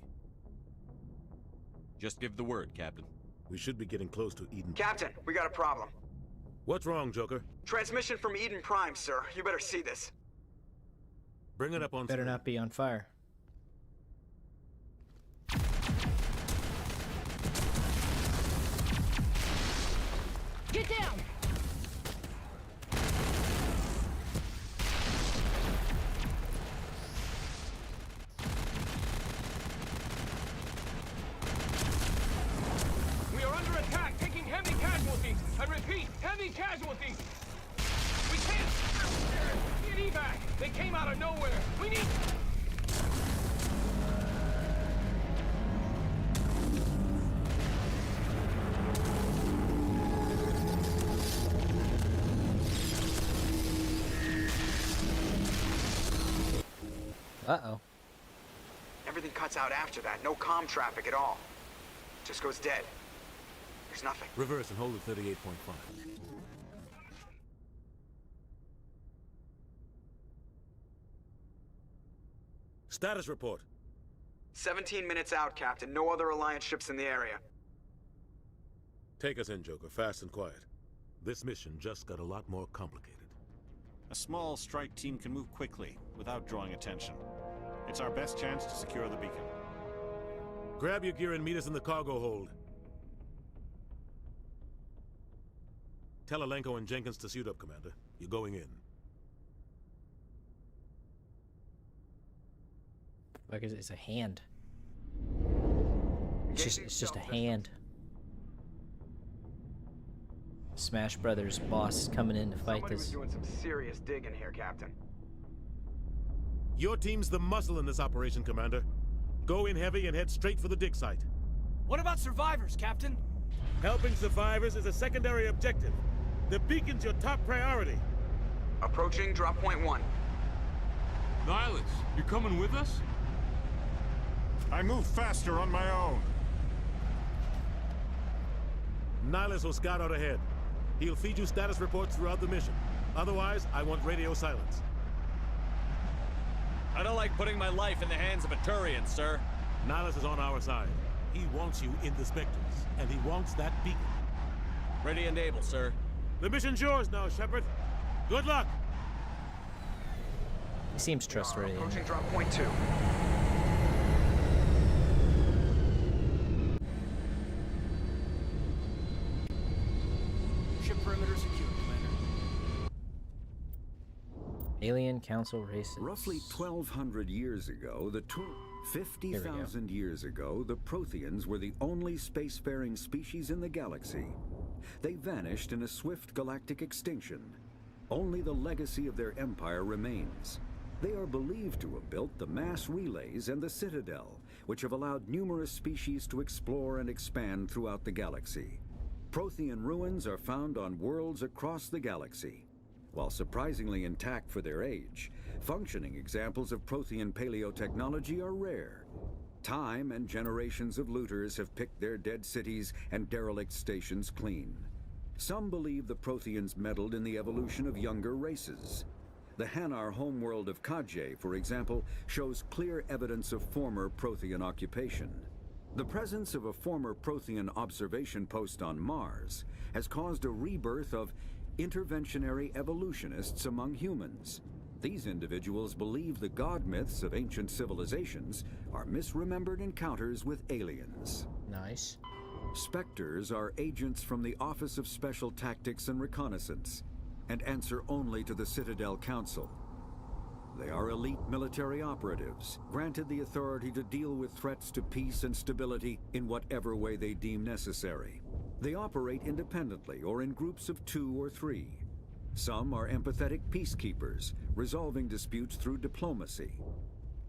Just give the word, Captain. We should be getting close to Eden. Captain, we got a problem. What's wrong, Joker? Transmission from Eden Prime, sir. You better see this. Bring it up on... Better not be on fire. Get down! We are under attack, taking heavy casualties. I repeat, heavy casualties. We can't get evac. They came out of nowhere. We need... Uh-oh. Everything cuts out after that. No comm traffic at all. Just goes dead. There's nothing. Reverse and hold at 38.5. Status report. 17 minutes out, Captain. No other Alliance ships in the area. Take us in, Joker. Fast and quiet. This mission just got a lot more complicated. A small strike team can move quickly, without drawing attention. It's our best chance to secure the beacon. Grab your gear and meet us in the cargo hold. Tell Alenko and Jenkins to suit up, Commander. You're going in. Like it's a hand. It's just a hand. Smash Brothers boss coming in to fight Somebody this. was doing some serious digging here, Captain. Your team's the muscle in this operation, Commander. Go in heavy and head straight for the dig site. What about survivors, Captain? Helping survivors is a secondary objective. The beacon's your top priority. Approaching drop point 1. Nihilus, you coming with us? I move faster on my own. Nihilus will scout out ahead. He'll feed you status reports throughout the mission. Otherwise, I want radio silence. I don't like putting my life in the hands of a Turian, sir. Nihilus is on our side. He wants you in the Spectres, and he wants that beacon. Ready and able, sir. The mission's yours now, Shepard. Good luck! He seems trustworthy. Approaching drop point 2. Ship perimeter secure, Commander. Alien Council races. Roughly 1,200 years ago, 50,000 years ago, the Protheans were the only spacefaring species in the galaxy. They vanished in a swift galactic extinction. Only the legacy of their empire remains. They are believed to have built the mass relays and the Citadel, which have allowed numerous species to explore and expand throughout the galaxy. Prothean ruins are found on worlds across the galaxy. While surprisingly intact for their age, functioning examples of Prothean paleotechnology are rare. Time and generations of looters have picked their dead cities and derelict stations clean. Some believe the Protheans meddled in the evolution of younger races. The Hanar homeworld of Kajay, for example, shows clear evidence of former Prothean occupation. The presence of a former Prothean observation post on Mars has caused a rebirth of interventionary evolutionists among humans. These individuals believe the god myths of ancient civilizations are misremembered encounters with aliens. Nice. Spectres are agents from the Office of Special Tactics and Reconnaissance, and answer only to the Citadel Council. They are elite military operatives, granted the authority to deal with threats to peace and stability in whatever way they deem necessary. They operate independently or in groups of 2 or 3. Some are empathetic peacekeepers, resolving disputes through diplomacy.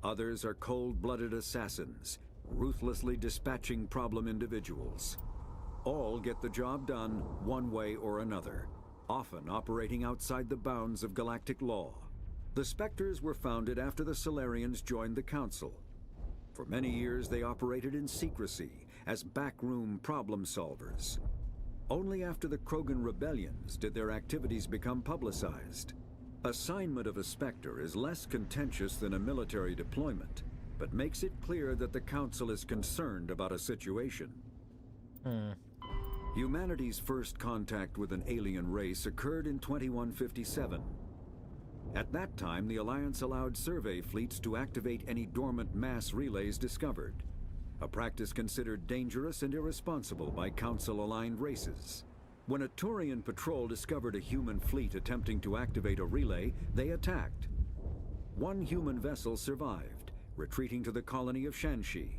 Others are cold-blooded assassins, ruthlessly dispatching problem individuals. All get the job done one way or another, often operating outside the bounds of galactic law. The Spectres were founded after the Solarians joined the Council. For many years they operated in secrecy as backroom problem solvers. Only after the Krogan rebellions did their activities become publicized. Assignment of a Spectre is less contentious than a military deployment, but makes it clear that the Council is concerned about a situation. Humanity's first contact with an alien race occurred in 2157. At that time, the Alliance allowed survey fleets to activate any dormant mass relays discovered, a practice considered dangerous and irresponsible by Council-aligned races. When a Turian patrol discovered a human fleet attempting to activate a relay, they attacked. One human vessel survived, retreating to the colony of Shanxi.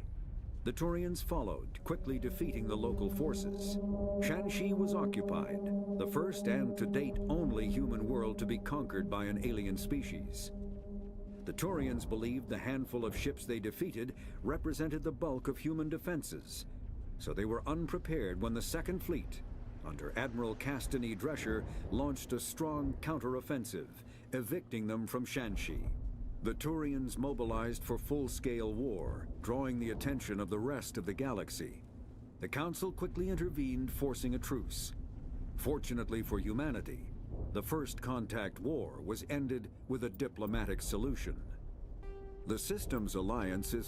The Turians followed, quickly defeating the local forces. Shanxi was occupied, the first and to date only human world to be conquered by an alien species. The Turians believed the handful of ships they defeated represented the bulk of human defenses, so they were unprepared when the Second Fleet, under Admiral Castany Drescher, launched a strong counteroffensive, evicting them from Shanxi. The Turians mobilized for full-scale war, drawing the attention of the rest of the galaxy. The Council quickly intervened, forcing a truce. Fortunately for humanity, the First Contact War was ended with a diplomatic solution. The Systems Alliance is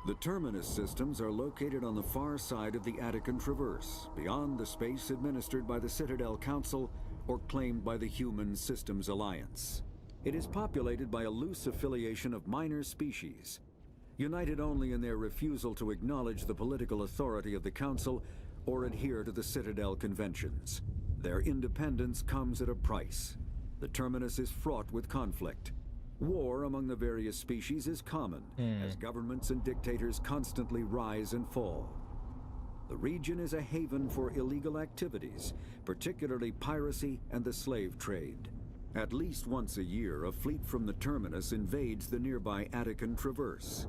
The Terminus systems are located on the far side of the Attican Traverse, beyond the space administered by the Citadel Council or claimed by the Human Systems Alliance. It is populated by a loose affiliation of minor species, united only in their refusal to acknowledge the political authority of the Council or adhere to the Citadel Conventions. Their independence comes at a price. The Terminus is fraught with conflict. War among the various species is common, as governments and dictators constantly rise and fall. The region is a haven for illegal activities, particularly piracy and the slave trade. At least once a year, a fleet from the Terminus invades the nearby Attican Traverse.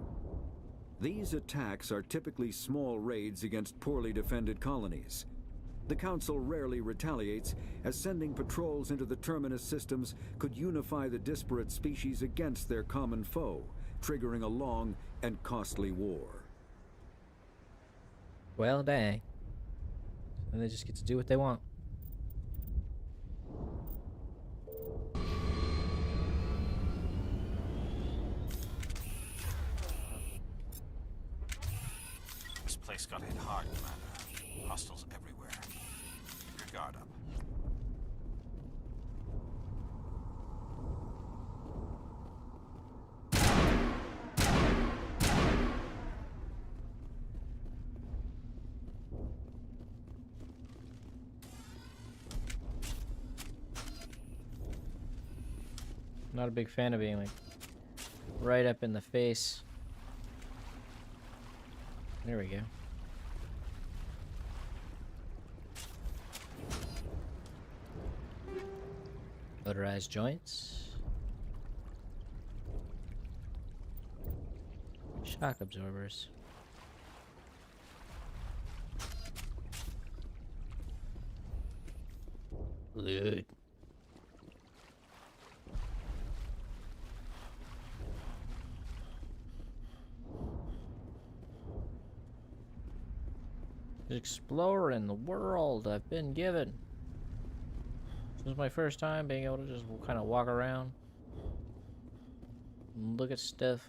These attacks are typically small raids against poorly defended colonies. The Council rarely retaliates, as sending patrols into the Terminus systems could unify the disparate species against their common foe, triggering a long and costly war. Well, dang. And they just get to do what they want. This place got hit hard, Commander. Hostiles everywhere. Keep your guard up. Not a big fan of being like right up in the face. There we go. Motorized joints. Shock absorbers. Loot. Exploring the world I've been given. This was my first time being able to just kind of walk around and look at stuff.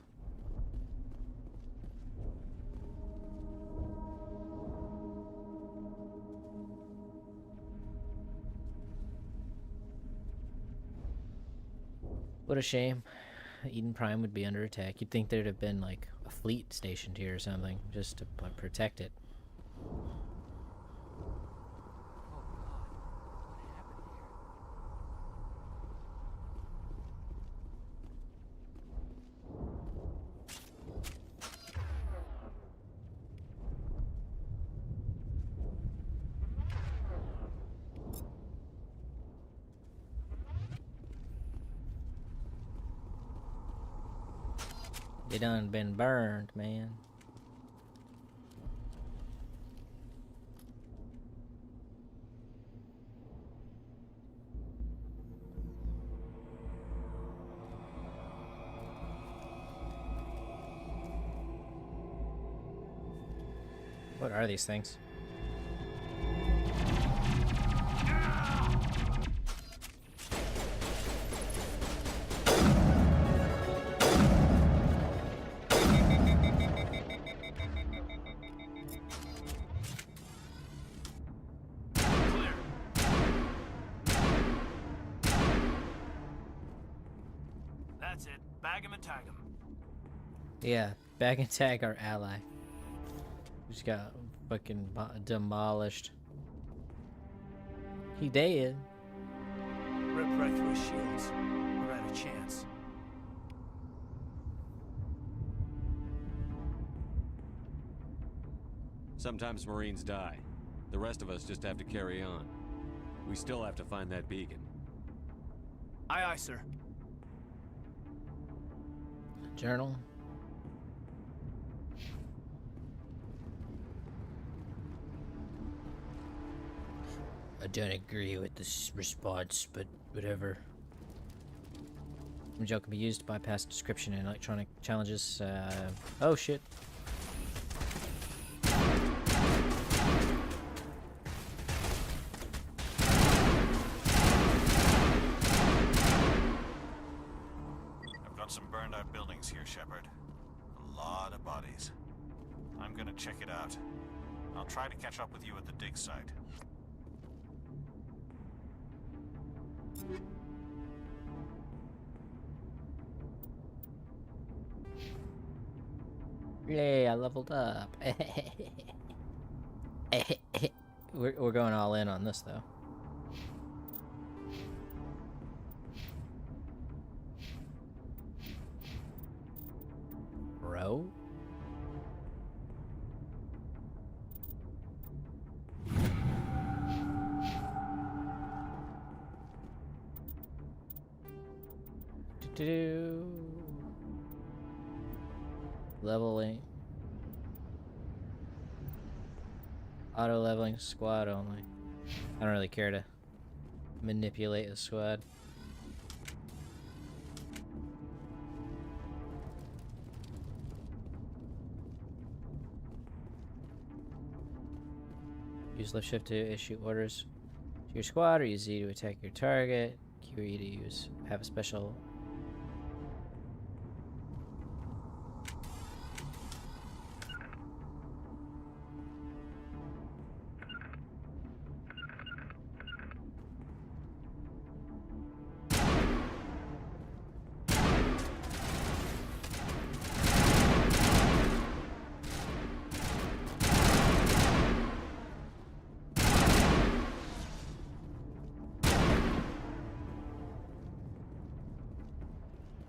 What a shame. Eden Prime would be under attack. You'd think there'd have been like a fleet stationed here or something just to like, protect it. They done been burned, man. What are these things? That's it. Bag him and tag him. Yeah, bag and tag our ally. We just got fucking demolished. He dead. Rip right through his shields. We're out of chance. Sometimes Marines die. The rest of us just have to carry on. We still have to find that beacon. Aye, aye, sir. Journal. I don't agree with this response, but whatever. Image can be used to bypass description in electronic challenges. Oh shit. I've got some burned out buildings here, Shepard. A lot of bodies. I'm gonna check it out. I'll try to catch up with you at the dig site. Yay, I leveled up. We're going all in on this, though. Bro? Leveling. Auto leveling squad only. I don't really care to manipulate a squad. Use left shift to issue orders to your squad, or use Z to attack your target. Q or E to use. Have a special.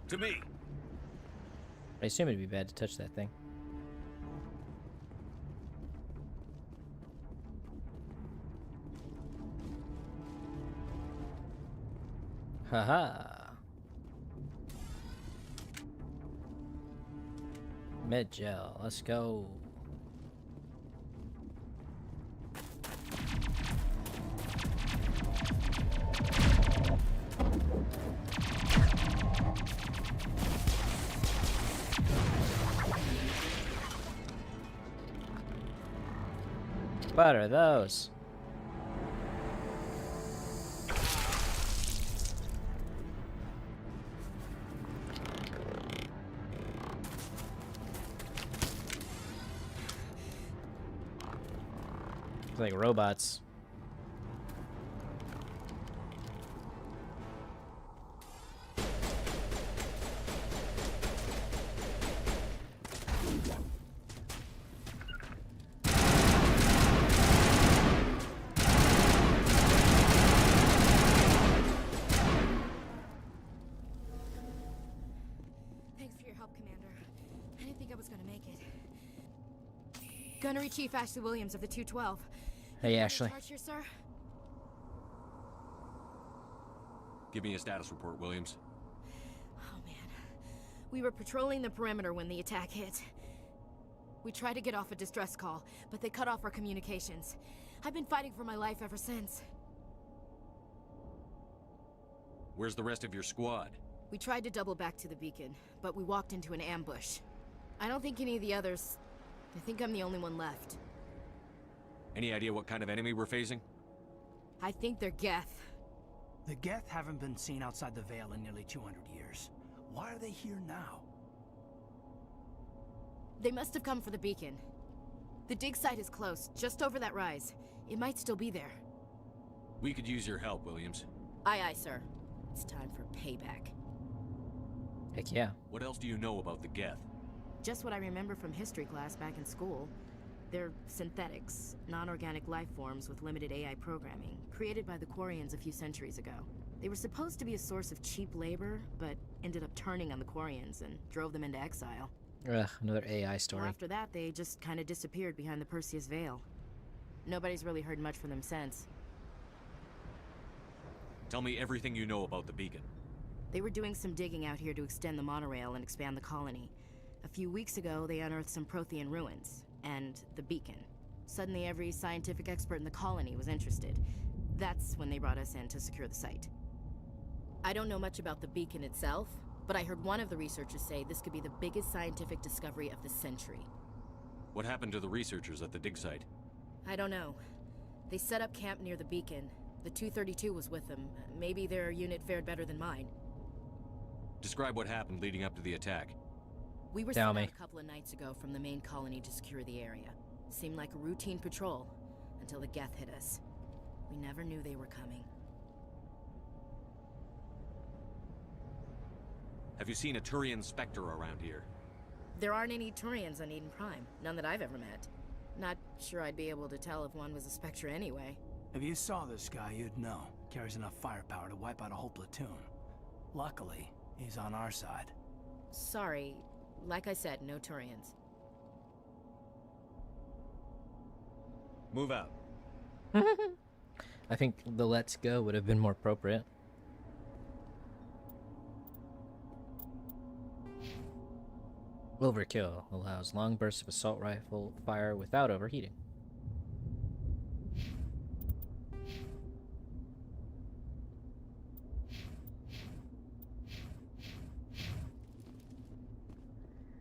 To me. I assume it'd be bad to touch that thing. Haha. Med gel, let's go. What are those? It's like robots. Thanks for your help, Commander. I didn't think I was gonna make it. Gunnery Chief Ashley Williams of the 212. Hey, Ashley. In charge here, sir? Give me a status report, Williams. Oh, man. We were patrolling the perimeter when the attack hit. We tried to get off a distress call, but they cut off our communications. I've been fighting for my life ever since. Where's the rest of your squad? We tried to double back to the beacon, but we walked into an ambush. I don't think any of the others... I think I'm the only one left. Any idea what kind of enemy we're facing? I think they're Geth. The Geth haven't been seen outside the Veil in nearly 200 years. Why are they here now? They must have come for the beacon. The dig site is close, just over that rise. It might still be there. We could use your help, Williams. Aye, aye, sir. It's time for payback. Heck yeah. What else do you know about the Geth? Just what I remember from history class back in school. They're synthetics, non-organic life forms with limited AI programming, created by the Quarians a few centuries ago. They were supposed to be a source of cheap labor, but ended up turning on the Quarians and drove them into exile. Ugh, another AI story. Well, after that, they just kind of disappeared behind the Perseus Veil. Nobody's really heard much from them since. Tell me everything you know about the beacon. They were doing some digging out here to extend the monorail and expand the colony. A few weeks ago, they unearthed some Prothean ruins, and the beacon. Suddenly, every scientific expert in the colony was interested. That's when they brought us in to secure the site. I don't know much about the beacon itself, but I heard one of the researchers say this could be the biggest scientific discovery of the century. What happened to the researchers at the dig site? I don't know. They set up camp near the beacon. The 232 was with them. Maybe their unit fared better than mine. Describe what happened leading up to the attack. We were sent out a couple of nights ago from the main colony to secure the area. Seemed like a routine patrol, until the Geth hit us. We never knew they were coming. Have you seen a Turian Spectre around here? There aren't any Turians on Eden Prime. None that I've ever met. Not sure I'd be able to tell if one was a Spectre anyway. If you saw this guy, you'd know. Carries enough firepower to wipe out a whole platoon. Luckily, he's on our side. Sorry. Like I said, no Turians. Move out. I think the let's go would have been more appropriate. Overkill allows long bursts of assault rifle fire without overheating.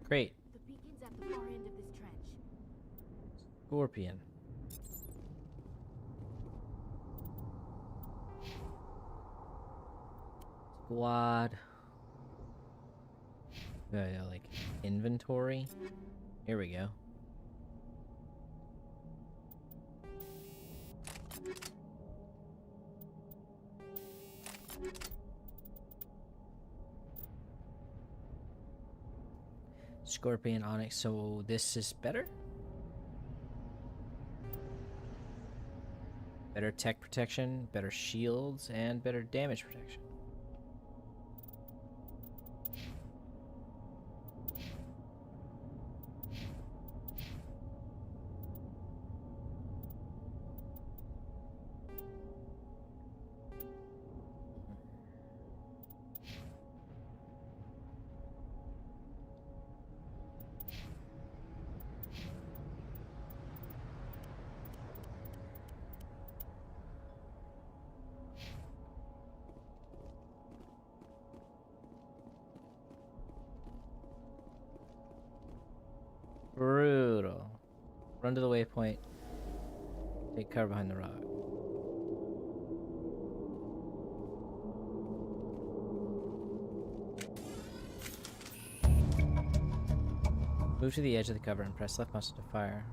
Great. The beacon's at the far end of this trench. Scorpion. Squad. Like inventory. Here we go. Scorpion, Onyx, so this is better? Better tech protection, better shields, and better damage protection. Brutal. Run to the waypoint. Take cover behind the rock. Move to the edge of the cover and press left mouse to fire.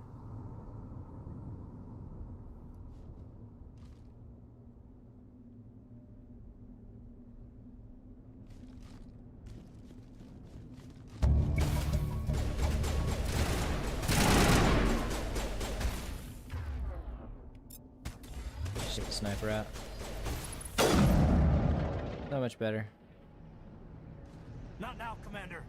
just get the sniper out. So much better. Not now, Commander.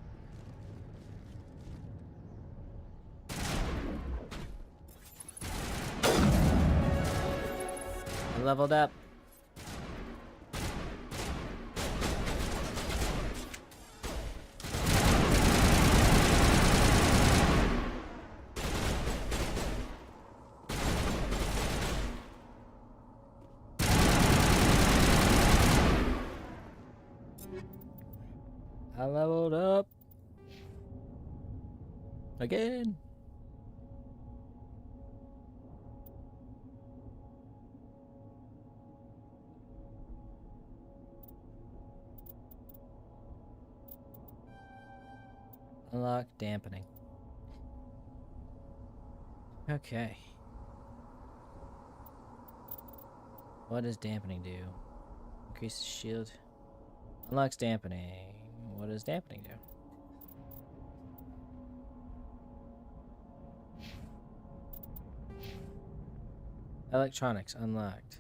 I leveled up. I leveled up. Again. Unlock dampening. Okay. What does dampening do? Increases shield. Unlocks dampening. What does dampening do? Electronics unlocked.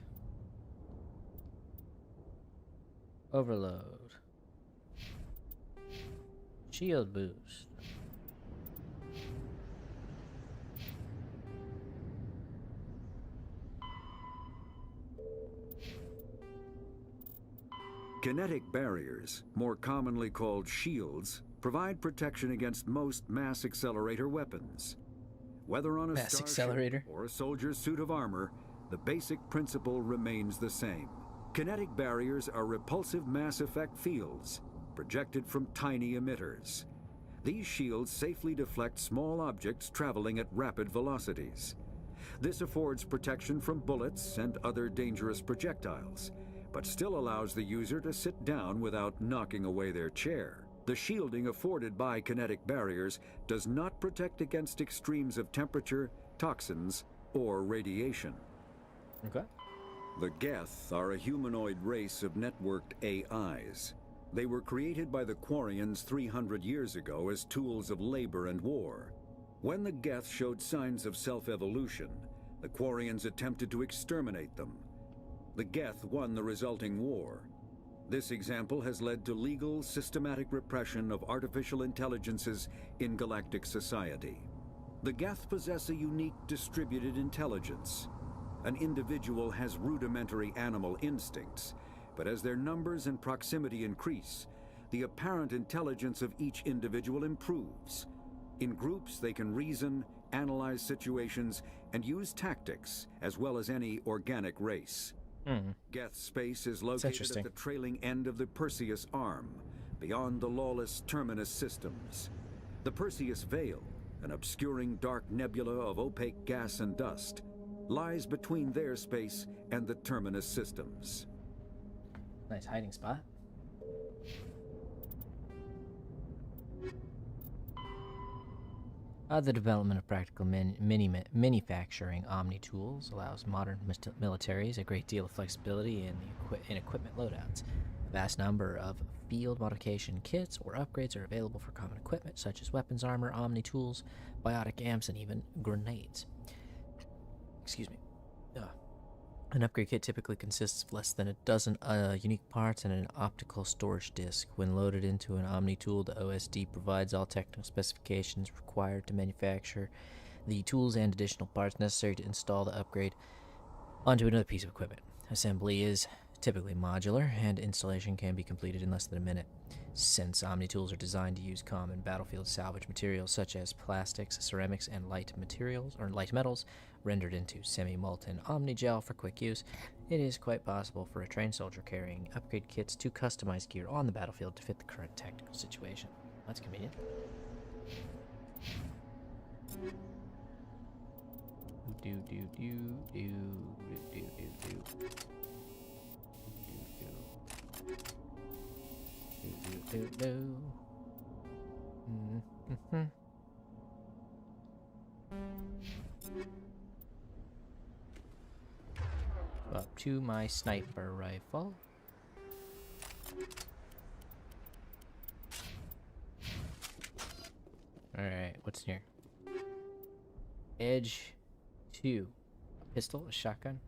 Overload. Shield boost. Kinetic barriers, more commonly called shields, provide protection against most mass accelerator weapons. Whether on a Mass starship accelerator or a soldier's suit of armor, the basic principle remains the same. Kinetic barriers are repulsive mass effect fields, projected from tiny emitters. These shields safely deflect small objects traveling at rapid velocities. This affords protection from bullets and other dangerous projectiles, but still allows the user to sit down without knocking away their chair. The shielding afforded by kinetic barriers does not protect against extremes of temperature, toxins, or radiation. Okay. The Geth are a humanoid race of networked AIs. They were created by the Quarians 300 years ago as tools of labor and war. When the Geth showed signs of self-evolution, the Quarians attempted to exterminate them. The Geth won the resulting war. This example has led to legal, systematic repression of artificial intelligences in galactic society. The Geth possess a unique distributed intelligence. An individual has rudimentary animal instincts, but as their numbers and proximity increase, the apparent intelligence of each individual improves. In groups, they can reason, analyze situations, and use tactics, as well as any organic race. Geth space is located at the trailing end of the Perseus Arm, beyond the lawless Terminus systems. The Perseus Veil, an obscuring dark nebula of opaque gas and dust, lies between their space and the Terminus systems. Nice hiding spot. The development of practical manufacturing omni-tools allows modern militaries a great deal of flexibility in equipment loadouts. A vast number of field modification kits or upgrades are available for common equipment such as weapons, armor, omni-tools, biotic amps, and even grenades. Excuse me. An upgrade kit typically consists of less than a dozen unique parts and an optical storage disk. When loaded into an Omni-tool, the OSD provides all technical specifications required to manufacture the tools and additional parts necessary to install the upgrade onto another piece of equipment. Assembly is typically modular, and installation can be completed in less than a minute. Since Omni-tools are designed to use common battlefield salvage materials such as plastics, ceramics, and light metals rendered into semi-molten Omni-gel for quick use, it is quite possible for a trained soldier carrying upgrade kits to customize gear on the battlefield to fit the current tactical situation. That's convenient. Up to my sniper rifle. Alright, what's in here? Edge 2. A pistol, a shotgun.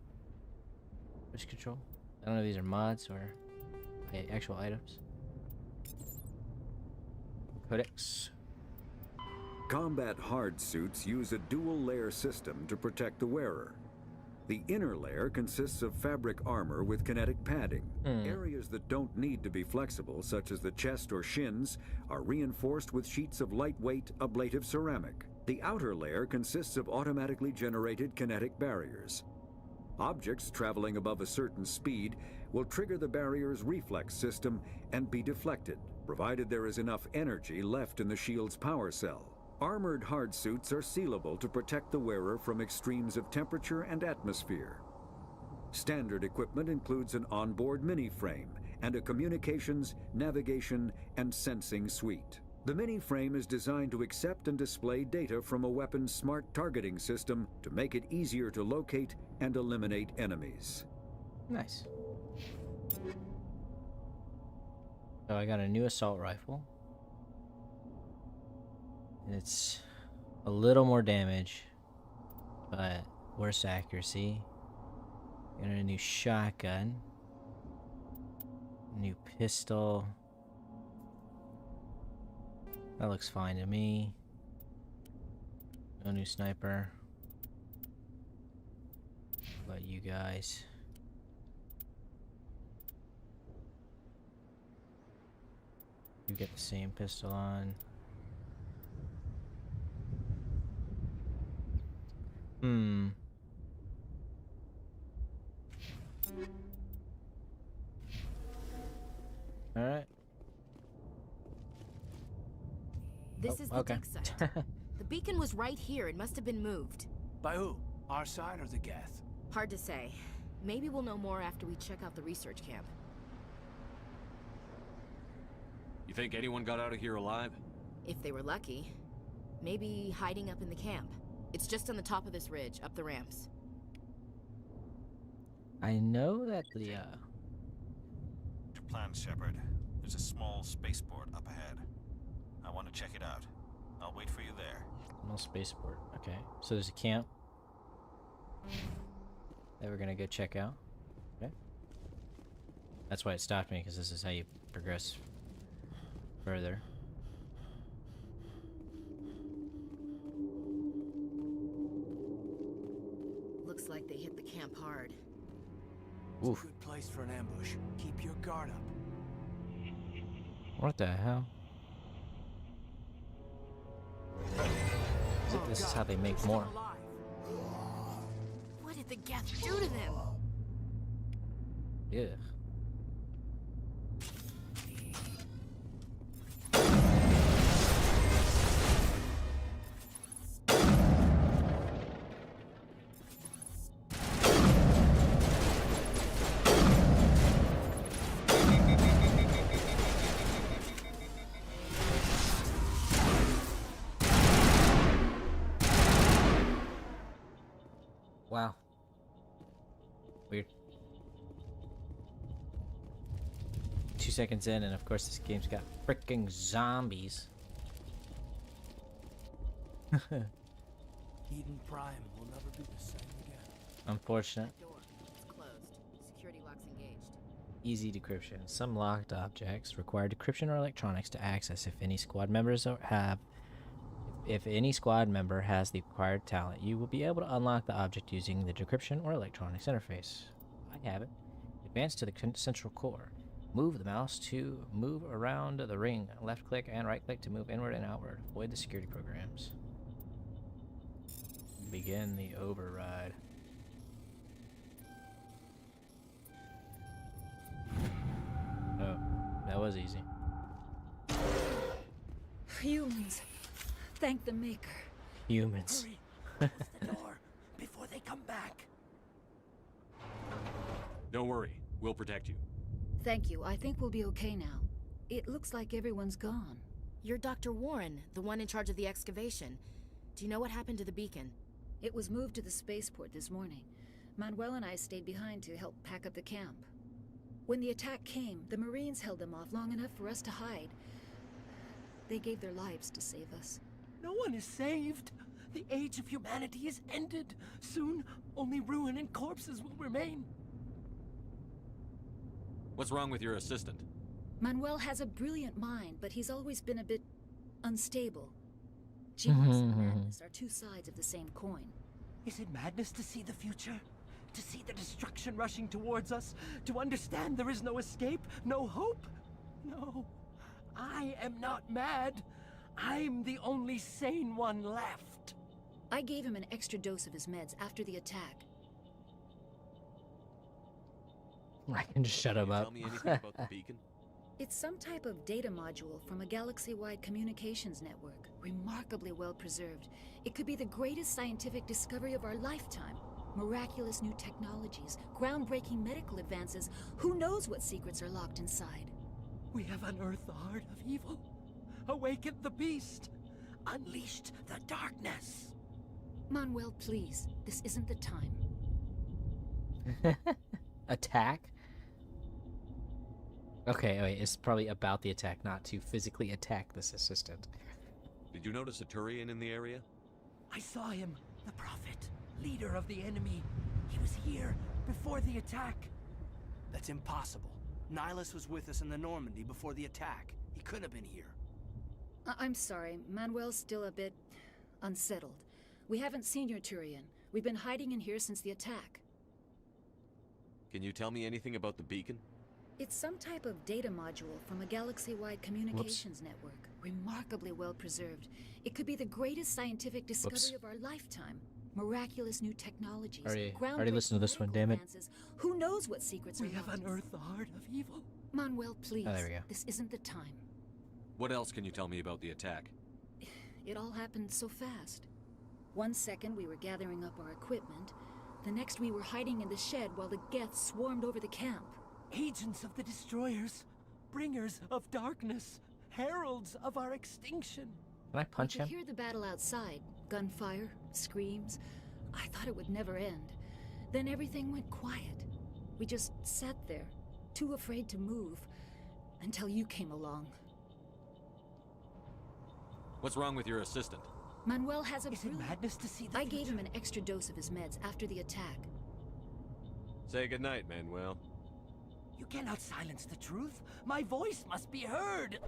Switch control. I don't know if these are mods or actual items. Codex. Combat hard suits use a dual-layer system to protect the wearer. The inner layer consists of fabric armor with kinetic padding. Areas that don't need to be flexible, such as the chest or shins, are reinforced with sheets of lightweight, ablative ceramic. The outer layer consists of automatically generated kinetic barriers. Objects traveling above a certain speed will trigger the barrier's reflex system and be deflected, provided there is enough energy left in the shield's power cell. Armored hard suits are sealable to protect the wearer from extremes of temperature and atmosphere. Standard equipment includes an onboard mini-frame and a communications, navigation, and sensing suite. The mini-frame is designed to accept and display data from a weapon's smart targeting system to make it easier to locate and eliminate enemies. Nice. So I got a new assault rifle. It's a little more damage, but worse accuracy. Got a new shotgun. New pistol. That looks fine to me. No new sniper. How about you guys? You get the same pistol on. All right. This is the dig site. The beacon was right here. It must have been moved. By who? Our side or the Geth? Hard to say. Maybe we'll know more after we check out the research camp. You think anyone got out of here alive? If they were lucky. Maybe hiding up in the camp. It's just on the top of this ridge, up the ramps. I know that the Your plan, Shepard. There's a small spaceport up ahead. I want to check it out. I'll wait for you there. small spaceport. Okay, so there's a camp that we're gonna go check out. Okay, that's why it stopped me, because this is how you progress further. Looks like they hit the camp hard. It's a good place for an ambush. Keep your guard up. What the hell? This is how they make more. What did the Geth do to them? Yeah. Wow. Weird. 2 seconds in, and of course this game's got freaking zombies. Eden Prime will never be the same again. Unfortunate. It's closed. Security locks engaged. Easy decryption. Some locked objects require decryption or electronics to access. If any squad members If any squad member has the required talent, you will be able to unlock the object using the decryption or electronics interface. I have it. Advance to the central core. Move the mouse to move around the ring. Left click and right click to move inward and outward. Avoid the security programs. Begin the override. Oh, that was easy. Humans. Thank the Maker. Humans. Hurry. Close the door before they come back. Don't worry. We'll protect you. Thank you. I think we'll be okay now. It looks like everyone's gone. You're Dr. Warren, the one in charge of the excavation. Do you know what happened to the beacon? It was moved to the spaceport this morning. Manuel and I stayed behind to help pack up the camp. When the attack came, the Marines held them off long enough for us to hide. They gave their lives to save us. No one is saved. The age of humanity is ended. Soon, only ruin and corpses will remain. What's wrong with your assistant? Manuel has a brilliant mind, but he's always been a bit unstable. Genius and madness are two sides of the same coin. Is it madness to see the future? To see the destruction rushing towards us? To understand there is no escape? No hope? No. I am not mad. I'm the only sane one left. I gave him an extra dose of his meds after the attack. I can just shut him up. Tell me anything about the beacon? It's some type of data module from a galaxy-wide communications network, remarkably well preserved. It could be the greatest scientific discovery of our lifetime. Miraculous new technologies, groundbreaking medical advances. Who knows what secrets are locked inside? We have unearthed the heart of evil, awakened the beast, unleashed the darkness. Manuel, please, this isn't the time. Attack? Okay, wait, it's probably about the attack, not to physically attack this assistant. Did you notice a Turian in the area? I saw him, the Prophet, leader of the enemy. He was here before the attack. That's impossible. Nihilus was with us in the Normandy before the attack. He couldn't have been here. I'm sorry, Manuel's still a bit unsettled. We haven't seen your Turian. We've been hiding in here since the attack. Can you tell me anything about the beacon? It's some type of data module from a galaxy-wide communications network, remarkably well preserved. It could be the greatest scientific discovery of our lifetime. Miraculous new technologies, already listened to this one, damn it. advances. Who knows what secrets We are have locked unearthed the heart of evil. Manuel, please. Oh, there we go. This isn't the time. What else can you tell me about the attack? It all happened so fast. 1 second we were gathering up our equipment. The next we were hiding in the shed while the Geth swarmed over the camp. Agents of the destroyers, bringers of darkness, heralds of our extinction. Can I punch We could him? hear the battle outside. Gunfire, screams. I thought it would never end. Then everything went quiet. We just sat there, too afraid to move, until you came along. What's wrong with your assistant? Manuel has a Is it madness to see the I gave him an extra dose of his meds after the attack. Say goodnight, Manuel. You cannot silence the truth. My voice must be heard.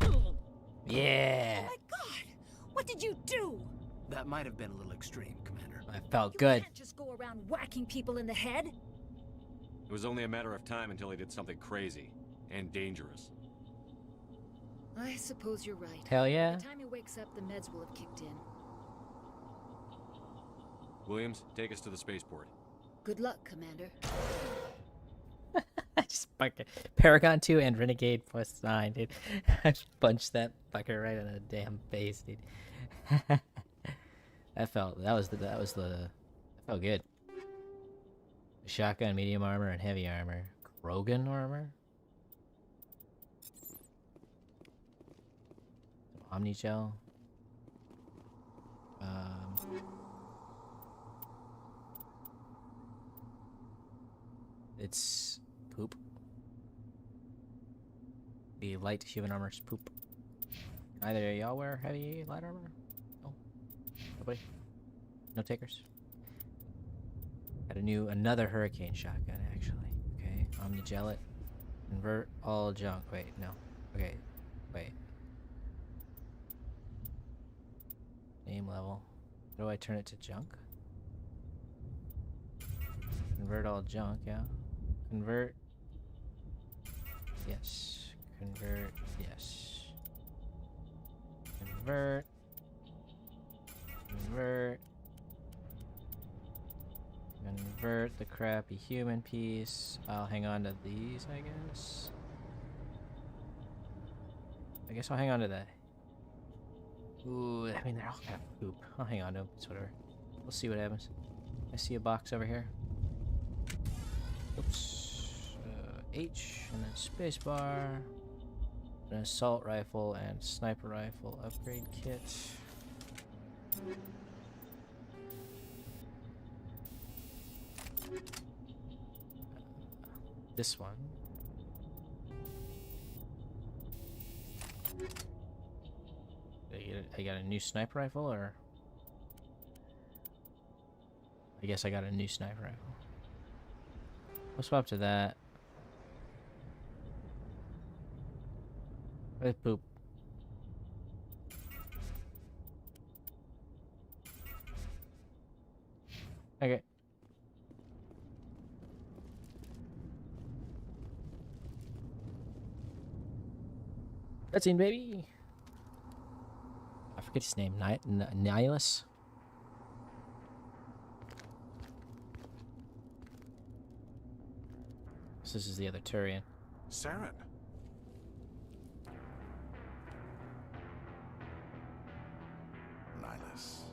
Yeah. Oh my god! What did you do? That might have been a little extreme, Commander. I felt You good. can't just go around whacking people in the head. It was only a matter of time until he did something crazy and dangerous. I suppose you're right. Hell yeah. By the time he wakes up, the meds will have kicked in. Williams, take us to the spaceport. Good luck, Commander. I just fucking Paragon 2 and Renegade +9, dude. I punched that fucker right in the damn face, dude. that felt good. Shotgun, medium armor, and heavy armor. Krogan armor? Omnigel. It's poop. The light human armor is poop. Either of y'all wear heavy light armor? No. Nobody? No takers? Got another hurricane shotgun actually. Okay, Omnigel it. Convert all junk. Wait, no. Okay, wait. Name level. How do I turn it to junk? Convert all junk, yeah. Convert. Yes. Convert. Yes. Convert. Convert. Convert the crappy human piece. I'll hang on to these, I guess. I guess I'll hang on to that. Ooh, I mean, they're all kind of poop. I'll hang on to them. It's whatever. We'll see what happens. I see a box over here. Oops. H, and then spacebar. An assault rifle and sniper rifle upgrade kit. This one. I got a new sniper rifle, or I guess I got a new sniper rifle. We'll swap to that. Where's poop? Okay. Cutscene, baby. I forget his name. Nihilus. So this is the other Turian. Saren. Nihilus.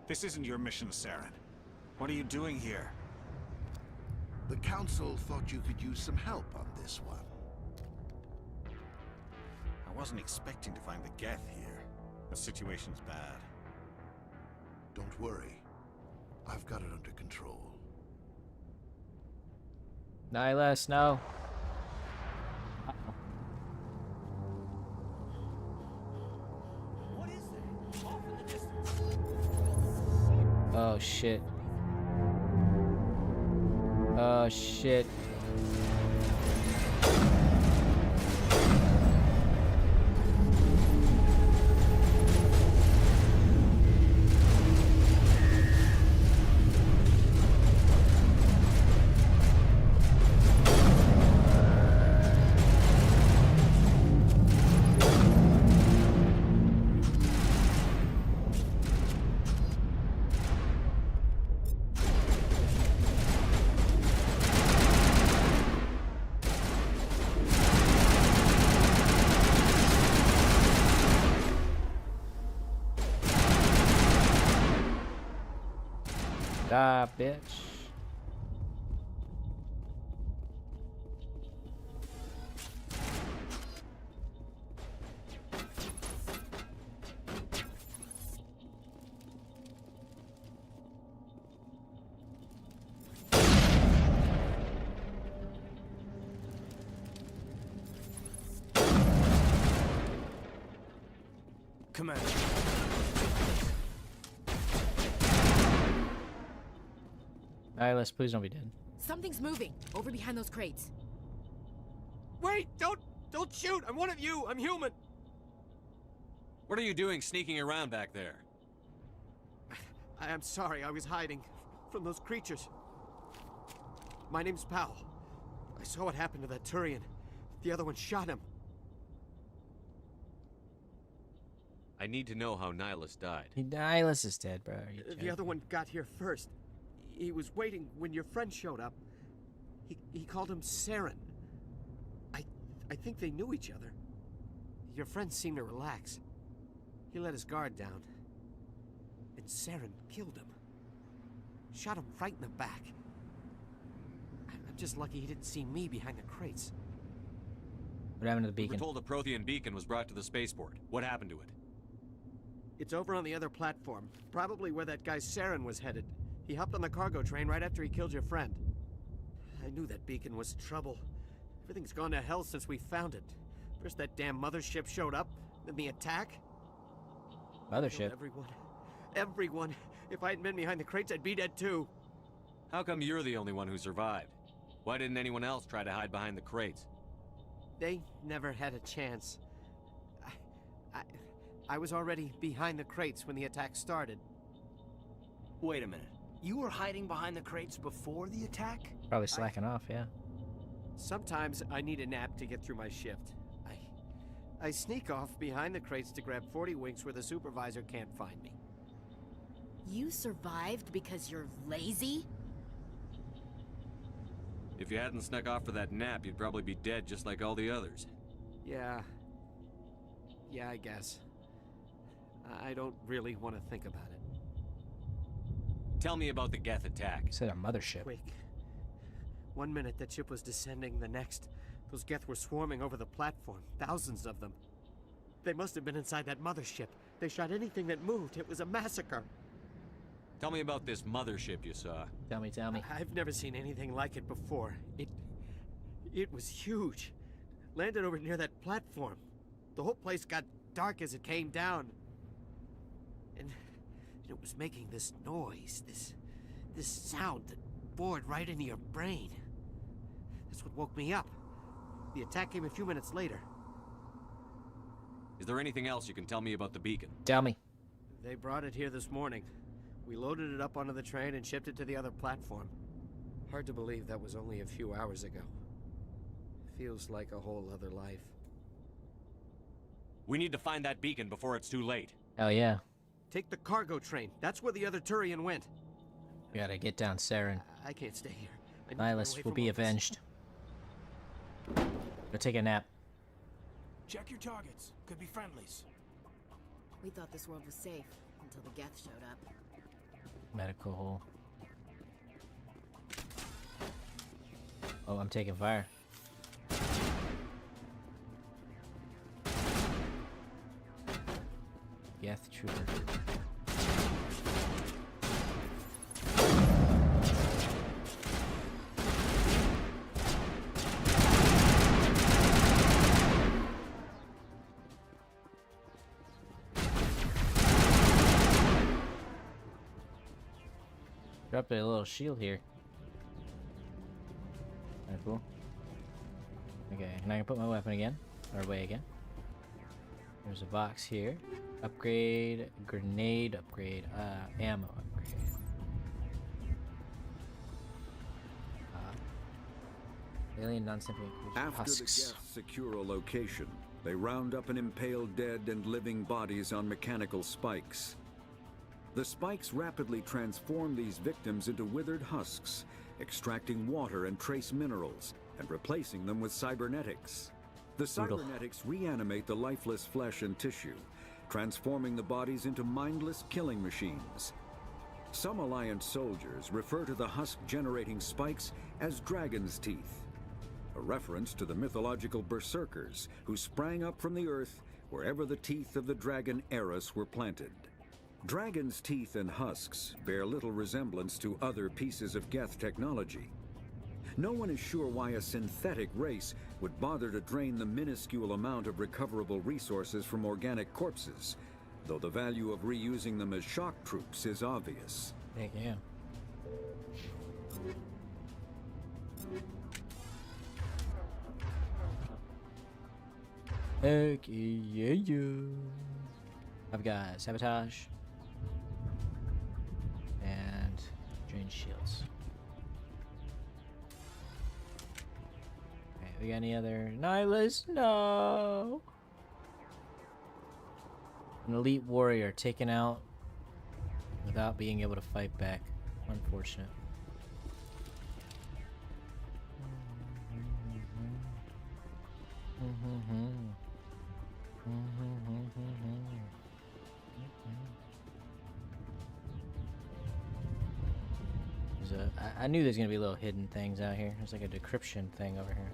This isn't your mission, Saren. What are you doing here? The Council thought you could use some help on this one. I wasn't expecting to find the Geth here. The situation's bad. Don't worry. I've got it under control. Nihilus, no. What is that? Off in the distance. Oh shit. Oh shit. Ah, bitch. Commander. Nihilus, please don't be dead. Something's moving over behind those crates. Wait! Don't shoot! I'm one of you! I'm human! What are you doing sneaking around back there? I am sorry, I was hiding from those creatures. My name's Powell. I saw what happened to that Turian. The other one shot him. I need to know how Nihilus died. Nihilus is dead, bro. The other one got here first. He was waiting when your friend showed up. He called him Saren. I think they knew each other. Your friend seemed to relax. He let his guard down. And Saren killed him. Shot him right in the back. I'm just lucky he didn't see me behind the crates. What happened to the We beacon? were told a Prothean beacon was brought to the spaceport. What happened to it? It's over on the other platform. Probably where that guy Saren was headed. He hopped on the cargo train right after he killed your friend. I knew that beacon was trouble. Everything's gone to hell since we found it. First that damn mothership showed up, then the attack. Mothership? Everyone. If I hadn't been behind the crates, I'd be dead too. How come you're the only one who survived? Why didn't anyone else try to hide behind the crates? They never had a chance. I was already behind the crates when the attack started. Wait a minute. You were hiding behind the crates before the attack? Probably slacking off, yeah. Sometimes I need a nap to get through my shift. I sneak off behind the crates to grab 40 winks where the supervisor can't find me. You survived because you're lazy? If you hadn't snuck off for that nap, you'd probably be dead just like all the others. Yeah, I guess. I don't really want to think about it. Tell me about the Geth attack. You said a mothership. Quick. 1 minute that ship was descending, the next, those Geth were swarming over the platform. Thousands of them. They must have been inside that mothership. They shot anything that moved. It was a massacre. Tell me about this mothership you saw. Tell me. I've never seen anything like it before. It was huge. Landed over near that platform. The whole place got dark as it came down. And it was making this noise, this sound that bored right into your brain. That's what woke me up. The attack came a few minutes later. Is there anything else you can tell me about the beacon? Tell me. They brought it here this morning. We loaded it up onto the train and shipped it to the other platform. Hard to believe that was only a few hours ago. Feels like a whole other life. We need to find that beacon before it's too late. Hell yeah. Take the cargo train. That's where the other Turian went. We gotta get down Saren. I can't stay here. I need to get Nihilus away will from be all this. avenged. Go take a nap. Check your targets. Could be friendlies. We thought this world was safe until the Geth showed up. Medical hole. Oh, I'm taking fire. Geth trooper. Dropped a little shield here. Kinda cool. Okay, now I can put my weapon again. Or away again. There's a box here. Upgrade, grenade upgrade, ammo upgrade. Alien non-simple After the husks. Geth secure a location, they round up and impale dead and living bodies on mechanical spikes. The spikes rapidly transform these victims into withered husks, extracting water and trace minerals, and replacing them with cybernetics. The Brutal. cybernetics reanimate the lifeless flesh and tissue, transforming the bodies into mindless killing machines. Some Alliance soldiers refer to the husk-generating spikes as dragon's teeth, a reference to the mythological berserkers who sprang up from the earth wherever the teeth of the dragon Eris were planted. Dragon's teeth and husks bear little resemblance to other pieces of Geth technology. No one is sure why a synthetic race would bother to drain the minuscule amount of recoverable resources from organic corpses, though the value of reusing them as shock troops is obvious. Heck yeah. Heck yeah. I've got sabotage and drain shields. Okay, we got any other Nihilus? No. An elite warrior taken out without being able to fight back. Unfortunate. I knew there's gonna be little hidden things out here. There's like a decryption thing over here.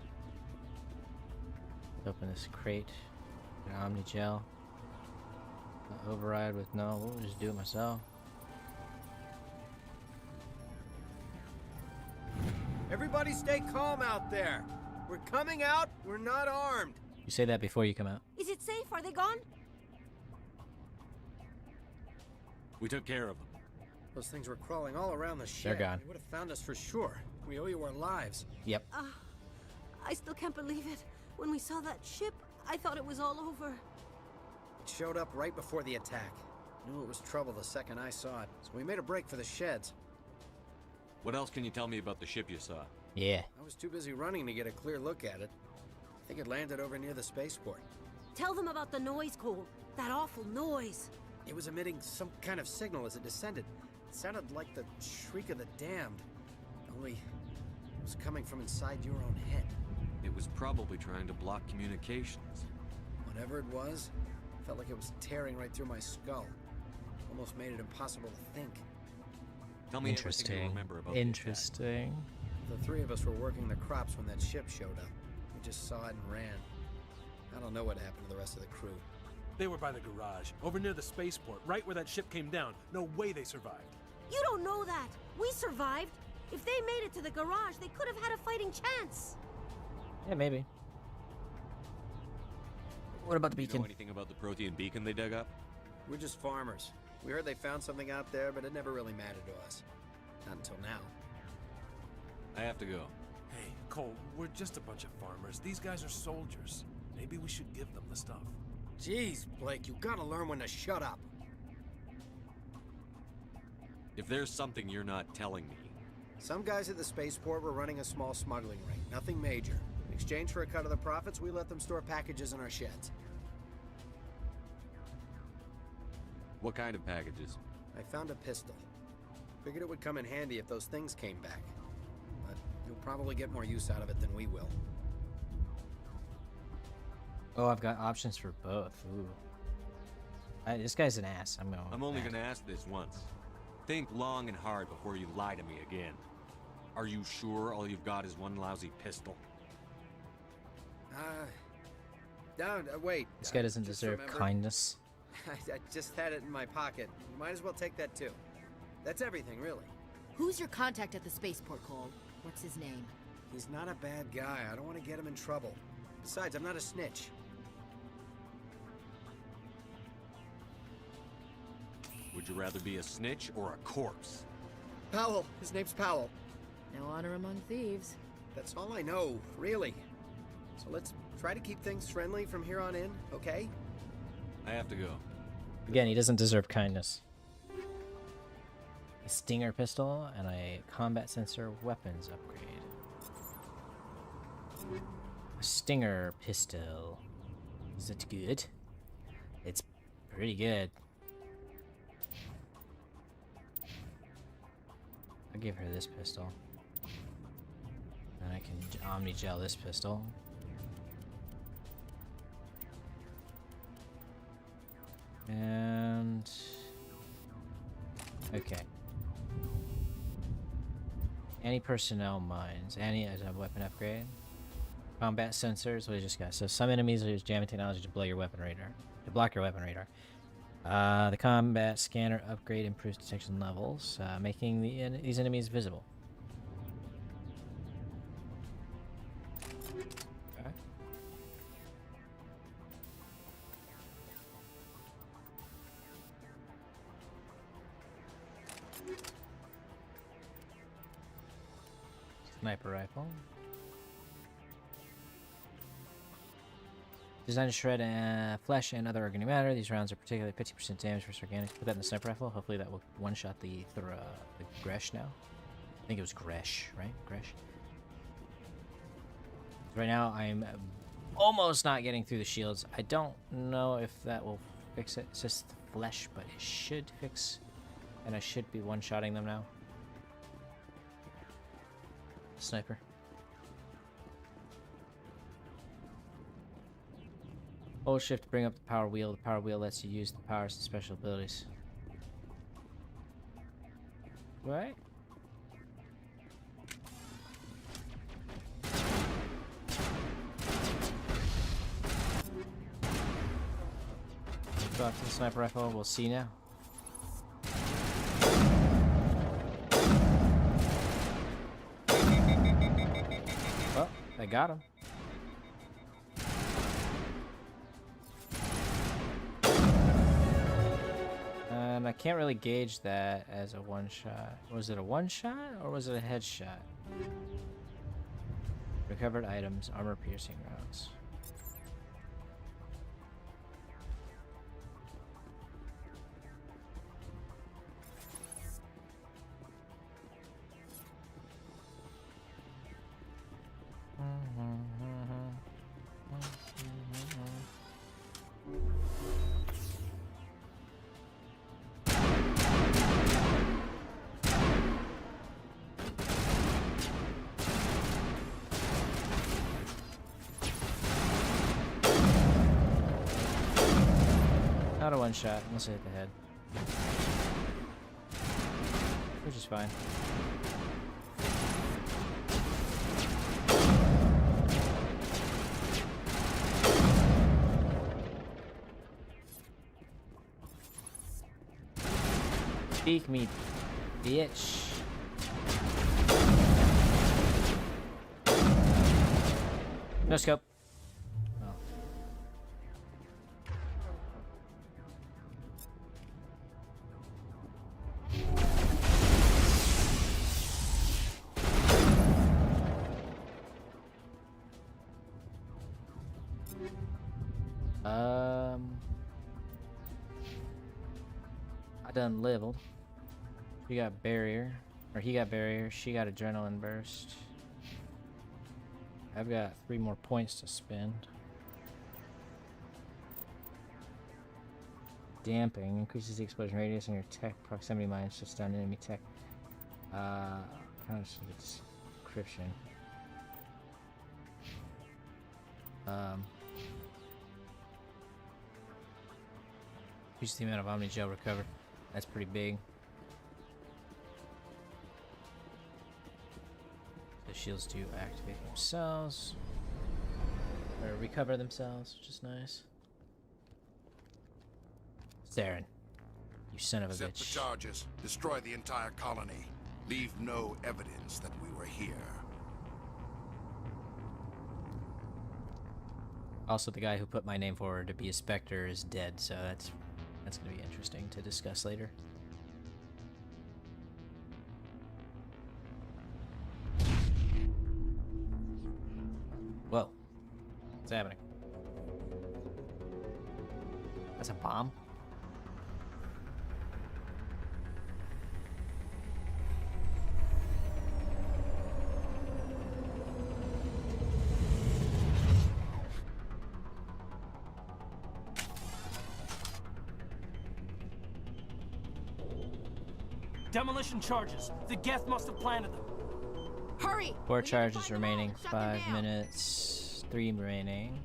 Let's open this crate. An Omni gel. Override with no. We'll just do it myself. Everybody stay calm out there. We're coming out. We're not armed. You say that before you come out. Is it safe? Are they gone? We took care of them. Those things were crawling all around the They're shed. gone. They would have found us for sure. We owe you our lives. Yep. I still can't believe it. When we saw that ship, I thought it was all over. It showed up right before the attack. Knew it was trouble the second I saw it, so we made a break for the sheds. What else can you tell me about the ship you saw? Yeah. I was too busy running to get a clear look at it. I think it landed over near the spaceport. Tell them about the noise, Cole. That awful noise. It was emitting some kind of signal as it descended. It sounded like the shriek of the damned. Only it was coming from inside your own head. It was probably trying to block communications. Whatever it was, felt like it was tearing right through my skull. Almost made it impossible to think. Tell me everything you remember about Interesting. The three of us were working the crops when that ship showed up. We just saw it and ran. I don't know what happened to the rest of the crew. They were by the garage, over near the spaceport, right where that ship came down. No way they survived. You don't know that. We survived. If they made it to the garage, they could have had a fighting chance. Yeah, maybe. What about the Do you beacon? know anything about the Prothean beacon they dug up? We're just farmers. We heard they found something out there, but it never really mattered to us. Not until now. I have to go. Hey, Cole, we're just a bunch of farmers. These guys are soldiers. Maybe we should give them the stuff. Jeez, Blake, you gotta learn when to shut up. If there's something you're not telling me... Some guys at the spaceport were running a small smuggling ring. Nothing major. In exchange for a cut of the profits, we let them store packages in our sheds. What kind of packages? I found a pistol. Figured it would come in handy if those things came back. But you'll probably get more use out of it than we will. Oh, I've got options for both. Ooh. This guy's an ass. I'm only gonna ask this once. Think long and hard before you lie to me again. Are you sure all you've got is one lousy pistol? Wait. This guy doesn't deserve kindness. I just had it in my pocket. You might as well take that too. That's everything, really. Who's your contact at the spaceport, Cole? What's his name? He's not a bad guy. I don't want to get him in trouble. Besides, I'm not a snitch. Would you rather be a snitch or a corpse? Powell. His name's Powell. No honor among thieves. That's all I know, really. So let's try to keep things friendly from here on in, okay? I have to go. Again, he doesn't deserve kindness. A Stinger pistol and a combat sensor weapons upgrade. A Stinger pistol. Is it good? It's pretty good. I'll give her this pistol. Then I can Omni-gel this pistol. And... okay. Anti-personnel mines. As a weapon upgrade. Combat sensors. What do you just got? So some enemies use jamming technology to blow your weapon radar. To block your weapon radar. The combat scanner upgrade improves detection levels, making these enemies visible. Okay. Sniper rifle. Designed to shred flesh and other organic matter. These rounds are particularly 50% damage versus organic. Put that in the sniper rifle. Hopefully that will one-shot the Gresh now. I think it was Gresh, right? Gresh. Right now I'm almost not getting through the shields. I don't know if that will fix it. It's just flesh, but it should fix. And I should be one-shotting them now. Sniper. Hold shift to bring up the power wheel. The power wheel lets you use the powers and special abilities. Right? Go off to the sniper rifle. We'll see now. Well, I got him. I can't really gauge that as a one-shot. Was it a one-shot or was it a headshot? Recovered items, armor-piercing rounds. Not a one-shot, unless I hit the head. Which is fine. Peek me, bitch. No scope. Oh. I done leveled. She got barrier. Or he got barrier. She got adrenaline burst. I've got 3 more points to spend. Damping increases the explosion radius and your tech proximity mines to stun enemy tech. Kind of description. Increase the amount of Omni Gel recovered. That's pretty big. The shields do activate themselves. Or recover themselves, which is nice. Saren, you son of a Accept the bitch. charges. Destroy the entire colony. Leave no evidence that we were here. Also, the guy who put my name forward to be a Spectre is dead, so that's gonna be interesting to discuss later. Whoa. What's happening? That's a bomb? Demolition charges. The Geth must have planted them. Hurry! 4 charges remaining. 5 minutes. 3 remaining.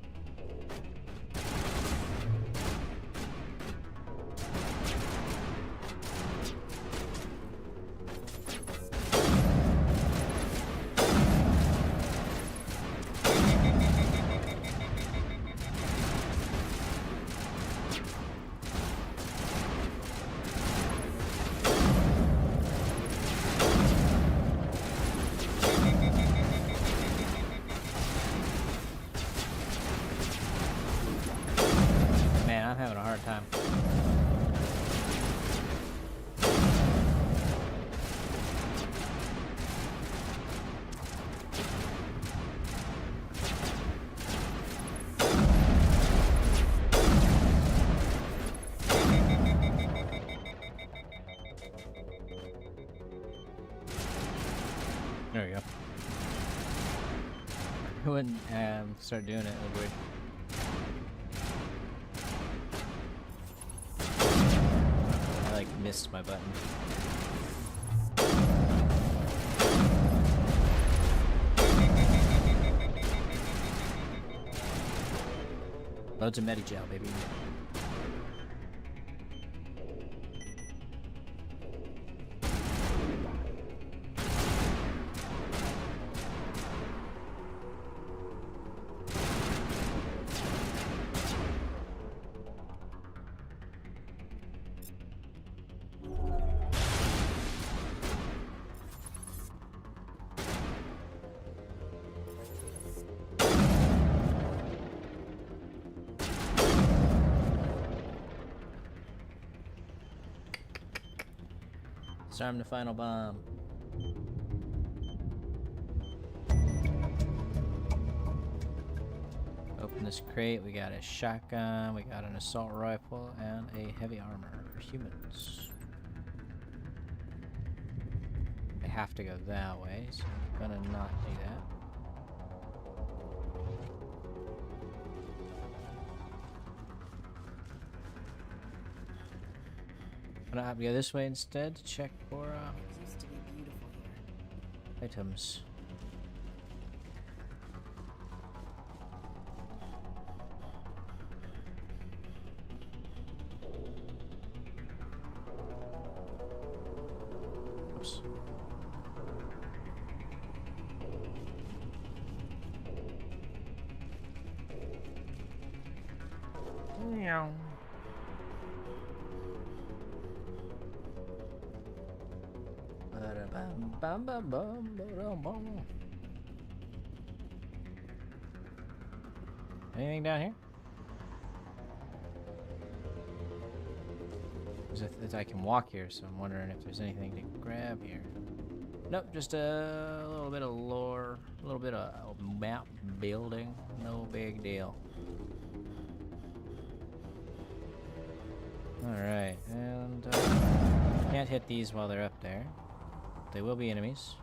Man, I'm having a hard time. There we go. I wouldn't start doing it. It would. I like missed my button. Loads of Medigel, baby. Disarm the final bomb. Open this crate. We got a shotgun, we got an assault rifle, and a heavy armor for humans. I have to go that way, so I'm gonna not do that. I'm gonna have to go this way instead to check for It used to be beautiful here. items. Oops. Meow. Anything down here? I can walk here, so I'm wondering if there's anything to grab here. Nope, just a little bit of lore, a little bit of map building. No big deal. Alright, and can't hit these while they're up there. They will be enemies.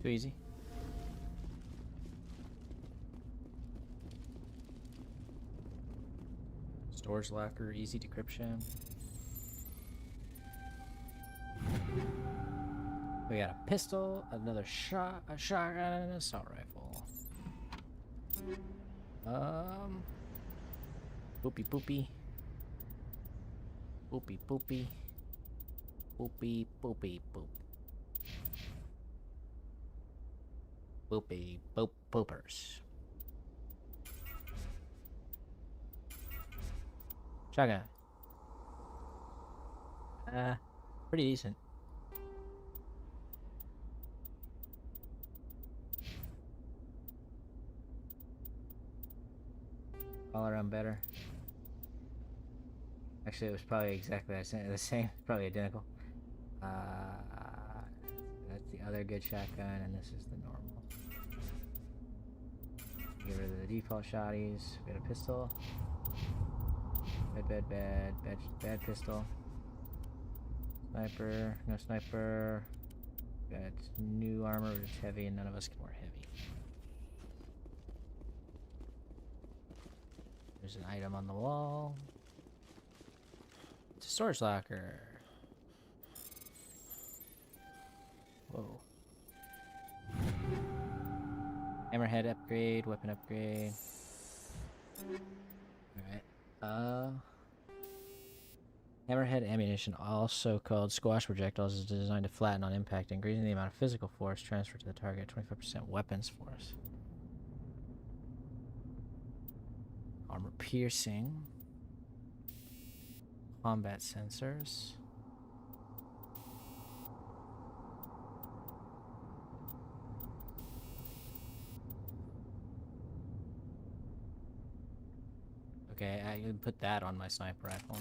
Too easy. Storage locker, easy decryption. We got a pistol, another a shotgun, and an assault rifle. Boopy boopy. Boopy boopy. Boopy boopy boop. Boopy boop boopers. Shotgun. Pretty decent. All around better. Actually, it was probably exactly the same. Probably identical. That's the other good shotgun, and this is the normal. Get rid of the default shotties. We got a pistol. Bad pistol. Sniper, no sniper. Got new armor, which is heavy, and none of us can wear heavy. There's an item on the wall. It's a storage locker. Whoa. Hammerhead upgrade, weapon upgrade. Alright. Hammerhead ammunition, also called squash projectiles, is designed to flatten on impact, increasing the amount of physical force transferred to the target, 25% weapons force. Armor piercing. Combat sensors. Okay, I can put that on my sniper rifle.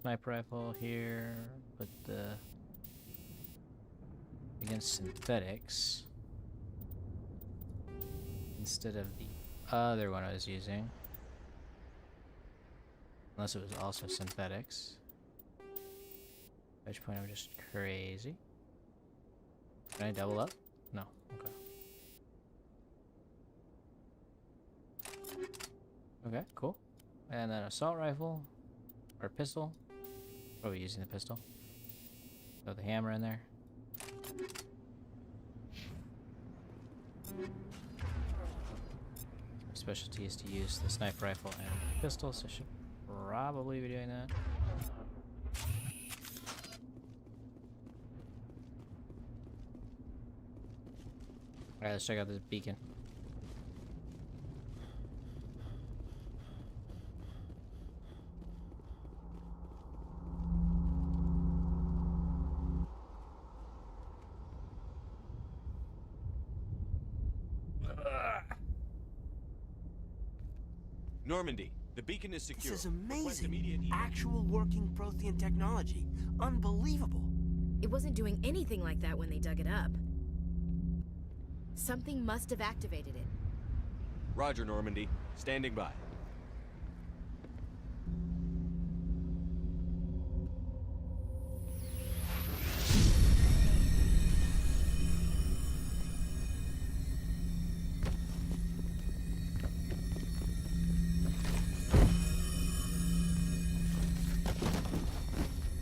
Sniper rifle here. Put the against synthetics instead of the other one I was using. Unless it was also synthetics. At which point I'm just crazy. Can I double up? No. Okay. Okay, cool. And then assault rifle. Or pistol. What are we using the pistol? Throw the hammer in there. Our specialty is to use the sniper rifle and the pistol, so I should probably be doing that. Alright, let's check out this beacon. Normandy, the beacon is secure. This is amazing. Actual working Prothean technology. Unbelievable. It wasn't doing anything like that when they dug it up. Something must have activated it. Roger, Normandy. Standing by.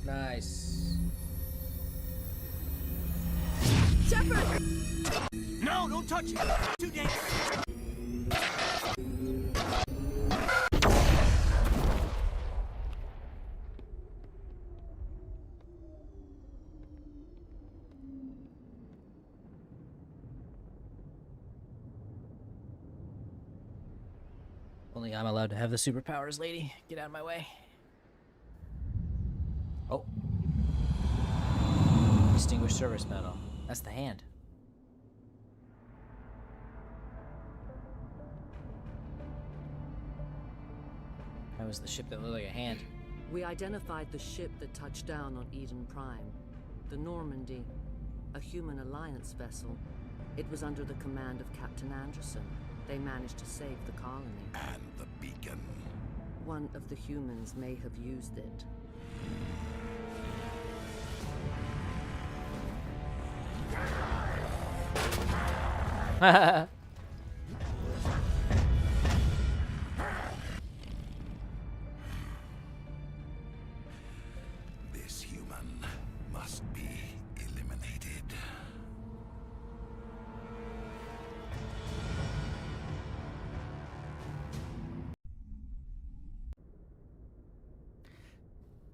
Nice. Shepard! No, don't touch it! Too dangerous! Only I'm allowed to have the superpowers, lady. Get out of my way. Oh, service medal. That's the hand. That was the ship that looked like a hand. We identified the ship that touched down on Eden Prime. The Normandy. A human alliance vessel. It was under the command of Captain Anderson. They managed to save the colony. And the beacon. One of the humans may have used it. This human must be eliminated.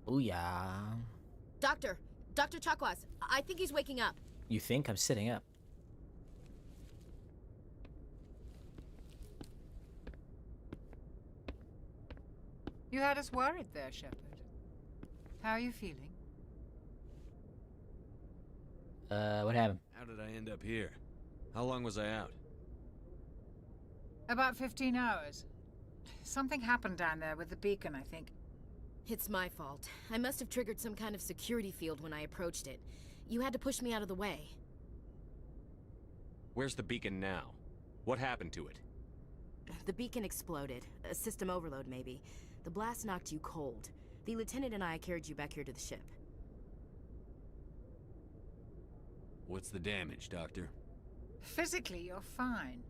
Booyah. Dr. Chakwas, I think he's waking up. You think? I'm sitting up. You had us worried there, Shepard. How are you feeling? What happened? How did I end up here? How long was I out? About 15 hours. Something happened down there with the beacon, I think. It's my fault. I must have triggered some kind of security field when I approached it. You had to push me out of the way. Where's the beacon now? What happened to it? The beacon exploded. A system overload, maybe. The blast knocked you cold. The lieutenant and I carried you back here to the ship. What's the damage, Doctor? Physically, you're fine.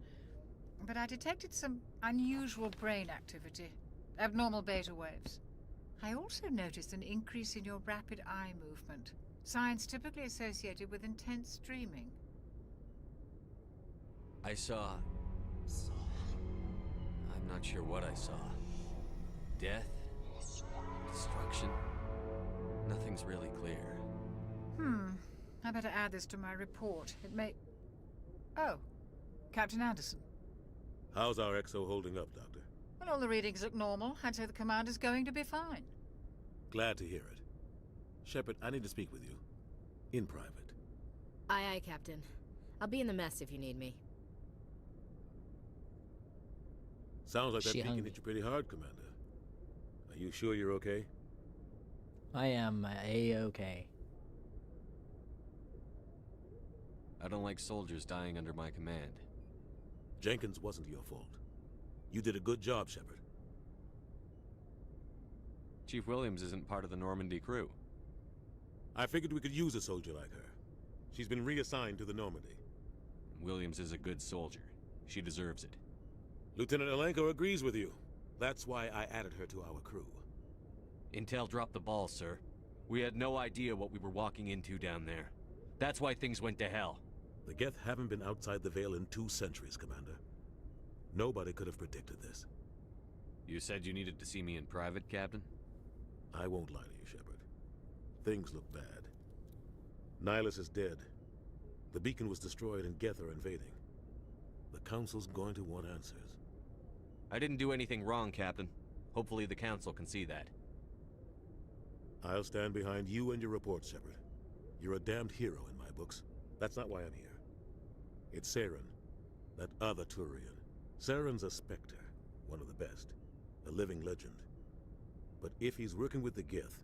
But I detected some unusual brain activity. Abnormal beta waves. I also noticed an increase in your rapid eye movement. Signs typically associated with intense dreaming. I saw... I'm not sure what I saw. Death? Destruction? Nothing's really clear. I better add this to my report. It may... Oh, Captain Anderson. How's our XO holding up, Doctor? Well, all the readings look normal. I'd say the commander's going to be fine. Glad to hear it. Shepard, I need to speak with you. In private. Aye, Captain. I'll be in the mess if you need me. Sounds like that She beacon hungry. hit you pretty hard, Commander. Are you sure you're okay? I am A-okay. I don't like soldiers dying under my command. Jenkins wasn't your fault. You did a good job, Shepard. Chief Williams isn't part of the Normandy crew. I figured we could use a soldier like her. She's been reassigned to the Normandy. Williams is a good soldier. She deserves it. Lieutenant Alenko agrees with you. That's why I added her to our crew. Intel dropped the ball, sir. We had no idea what we were walking into down there. That's why things went to hell. The Geth haven't been outside the Veil in 2 centuries, Commander. Nobody could have predicted this. You said you needed to see me in private, Captain? I won't lie to you, Shepard. Things look bad. Nihilus is dead. The beacon was destroyed and Geth are invading. The Council's going to want answers. I didn't do anything wrong, Captain. Hopefully the Council can see that. I'll stand behind you and your report, Shepard. You're a damned hero in my books. That's not why I'm here. It's Saren, that other Turian. Saren's a Spectre, one of the best. A living legend. But if he's working with the Geth,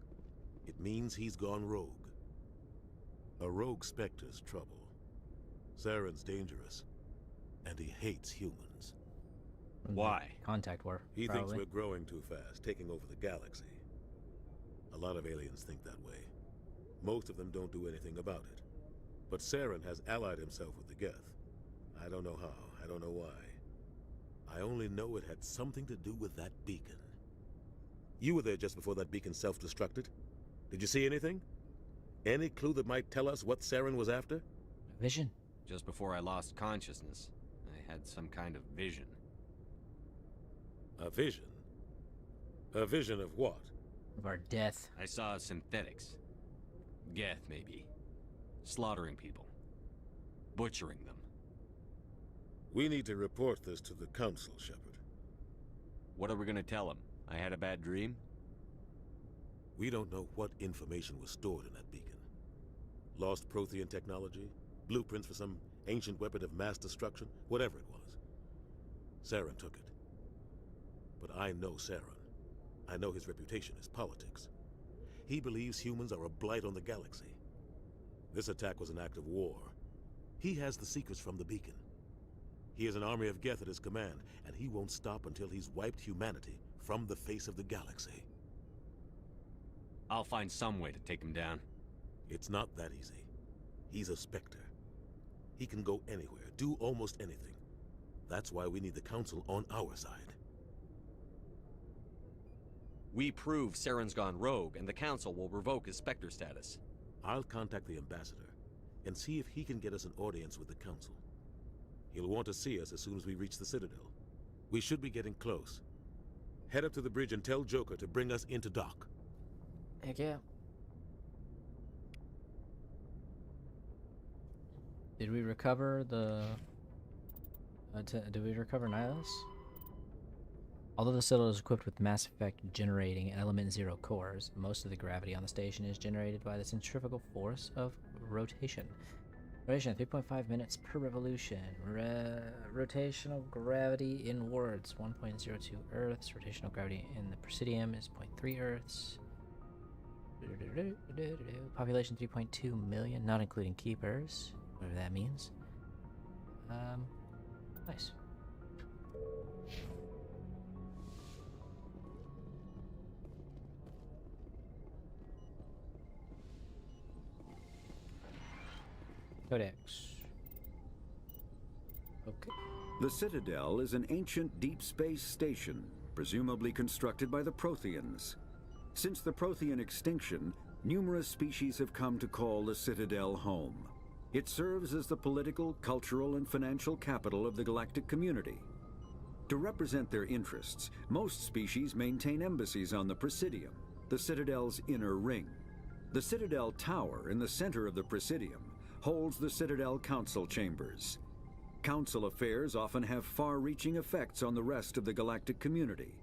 it means he's gone rogue. A rogue Spectre's trouble. Saren's dangerous, and he hates humans. Why? Contact war, He probably. thinks we're growing too fast, taking over the galaxy. A lot of aliens think that way. Most of them don't do anything about it. But Saren has allied himself with the Geth. I don't know how, I don't know why. I only know it had something to do with that beacon. You were there just before that beacon self-destructed. Did you see anything? Any clue that might tell us what Saren was after? Vision. Just before I lost consciousness, I had some kind of vision. A vision? A vision of what? Of our death. I saw synthetics. Geth, maybe. Slaughtering people. Butchering them. We need to report this to the Council, Shepard. What are we gonna tell them? I had a bad dream? We don't know what information was stored in that beacon. Lost Prothean technology? Blueprints for some ancient weapon of mass destruction? Whatever it was. Saren took it. But I know Saren. I know his reputation is politics. He believes humans are a blight on the galaxy. This attack was an act of war. He has the secrets from the beacon. He has an army of Geth at his command, and he won't stop until he's wiped humanity from the face of the galaxy. I'll find some way to take him down. It's not that easy. He's a Spectre. He can go anywhere, do almost anything. That's why we need the Council on our side. We prove Saren's gone rogue, and the Council will revoke his Spectre status. I'll contact the Ambassador and see if he can get us an audience with the Council. He'll want to see us as soon as we reach the Citadel. We should be getting close. Head up to the bridge and tell Joker to bring us into dock. Heck yeah. Did we recover the... did we recover Nihilus? Although the Citadel is equipped with Mass Effect generating Element 0 cores, most of the gravity on the station is generated by the centrifugal force of rotation. Rotation, 3.5 minutes per revolution. Rotational gravity in wards, 1.02 Earths. Rotational gravity in the Presidium is 0.3 Earths. Population 3.2 million, not including keepers, whatever that means. Nice. Codex. Okay. The Citadel is an ancient deep space station, presumably constructed by the Protheans. Since the Prothean extinction, numerous species have come to call the Citadel home. It serves as the political, cultural, and financial capital of the galactic community. To represent their interests, most species maintain embassies on the Presidium, the Citadel's inner ring. The Citadel Tower in the center of the Presidium holds the Citadel Council chambers. Council affairs often have far-reaching effects on the rest of the galactic community.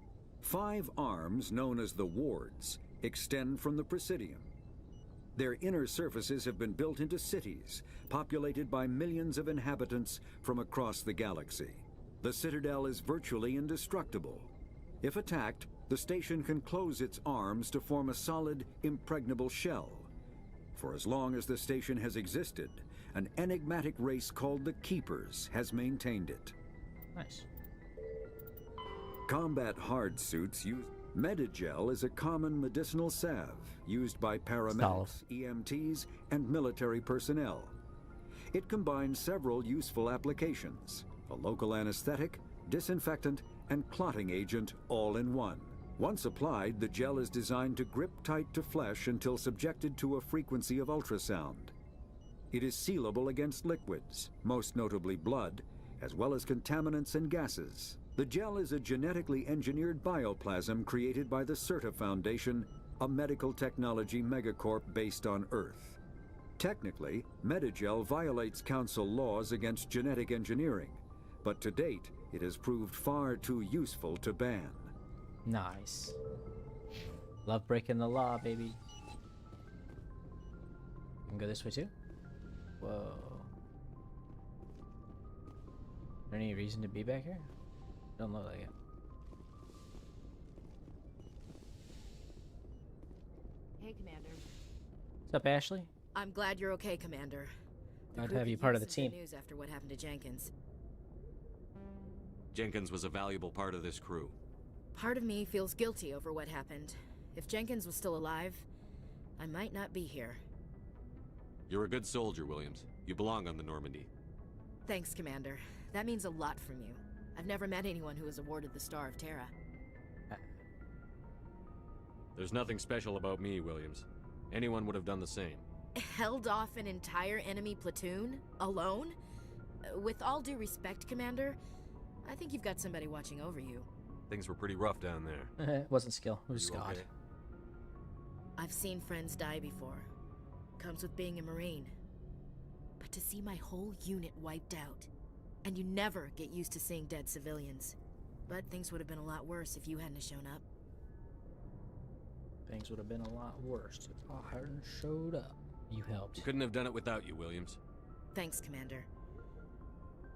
5 arms, known as the wards, extend from the Presidium. Their inner surfaces have been built into cities, populated by millions of inhabitants from across the galaxy. The Citadel is virtually indestructible. If attacked, the station can close its arms to form a solid, impregnable shell. For as long as the station has existed, an enigmatic race called the Keepers has maintained it. Nice. Combat hard suits use Medigel is a common medicinal salve used by paramedics, EMTs, and military personnel. It combines several useful applications: a local anesthetic, disinfectant, and clotting agent all in one. Once applied, the gel is designed to grip tight to flesh until subjected to a frequency of ultrasound. It is sealable against liquids, most notably blood, as well as contaminants and gases. The gel is a genetically engineered bioplasm created by the CERTA Foundation, a medical technology megacorp based on Earth. Technically, Medigel violates Council laws against genetic engineering, but to date, it has proved far too useful to ban. Nice. Love breaking the law, baby. We can go this way too? Whoa. Is there any reason to be back here? Don't look like it. Hey, Commander. What's up, Ashley? I'm glad you're okay, Commander. Glad to have you part of the team. News after what happened to Jenkins. Jenkins was a valuable part of this crew. Part of me feels guilty over what happened. If Jenkins was still alive, I might not be here. You're a good soldier, Williams. You belong on the Normandy. Thanks, Commander. That means a lot from you. I've never met anyone who was awarded the Star of Terra. There's nothing special about me, Williams. Anyone would have done the same. Held off an entire enemy platoon? Alone? With all due respect, Commander, I think you've got somebody watching over you. Things were pretty rough down there. It wasn't skill, it was You God. okay? I've seen friends die before. Comes with being a Marine. But to see my whole unit wiped out, and you never get used to seeing dead civilians. But things would have been a lot worse if you hadn't shown up. Things would have been a lot worse if I hadn't showed up. You helped. We couldn't have done it without you, Williams. Thanks, Commander.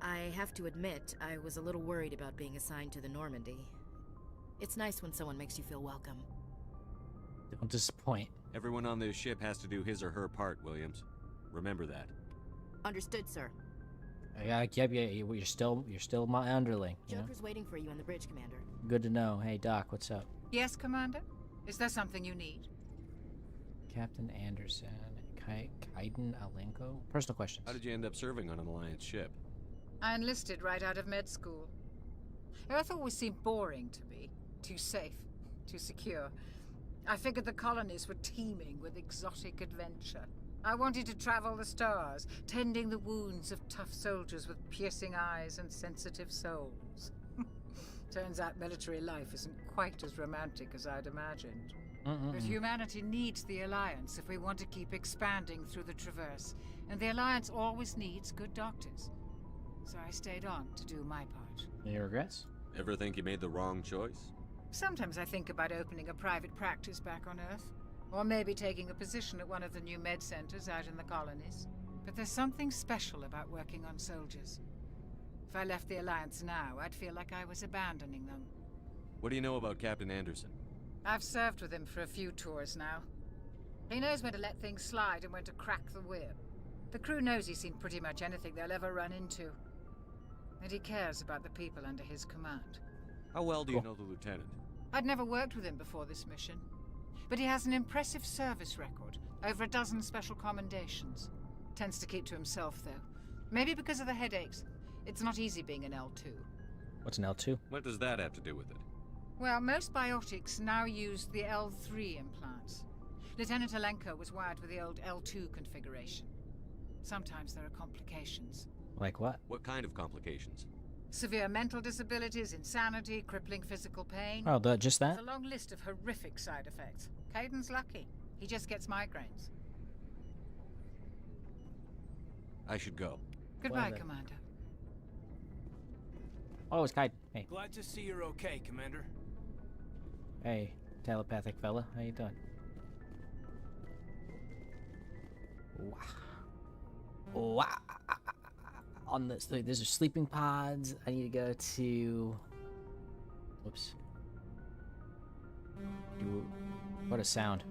I have to admit, I was a little worried about being assigned to the Normandy. It's nice when someone makes you feel welcome. Don't disappoint. Everyone on this ship has to do his or her part, Williams. Remember that. Understood, sir. Yeah, you're still my underling. You know? Joker's waiting for you on the bridge, Commander. Good to know. Hey, Doc, what's up? Yes, Commander? Is there something you need? Captain Anderson, Kaiden Alenko? Personal questions. How did you end up serving on an Alliance ship? I enlisted right out of med school. Earth always seemed boring to me. Too safe, too secure. I figured the colonies were teeming with exotic adventure. I wanted to travel the stars, tending the wounds of tough soldiers with piercing eyes and sensitive souls. Turns out military life isn't quite as romantic as I'd imagined. But humanity needs the Alliance if we want to keep expanding through the Traverse, and the Alliance always needs good doctors. So I stayed on to do my part. Any regrets? Ever think you made the wrong choice? Sometimes I think about opening a private practice back on Earth, or maybe taking a position at one of the new med centers out in the colonies. But there's something special about working on soldiers. If I left the Alliance now, I'd feel like I was abandoning them. What do you know about Captain Anderson? I've served with him for a few tours now. He knows when to let things slide and when to crack the whip. The crew knows he's seen pretty much anything they'll ever run into. And he cares about the people under his command. How well do you know the lieutenant? I'd never worked with him before this mission. But he has an impressive service record, over a dozen special commendations. Tends to keep to himself, though. Maybe because of the headaches. It's not easy being an L2. What's an L2? What does that have to do with it? Well, most biotics now use the L3 implants. Lieutenant Alenko was wired with the old L2 configuration. Sometimes there are complications. Like what? What kind of complications? Severe mental disabilities, insanity, crippling physical pain. Oh, just that? There's a long list of horrific side effects. Kaiden's lucky. He just gets migraines. I should go. Goodbye, then. Commander. Oh, it's Kaiden. Hey. Glad to see you're okay, Commander. Hey, telepathic fella. How you doing? Wow. On this, these are sleeping pods. I need to go to. Whoops. What a sound.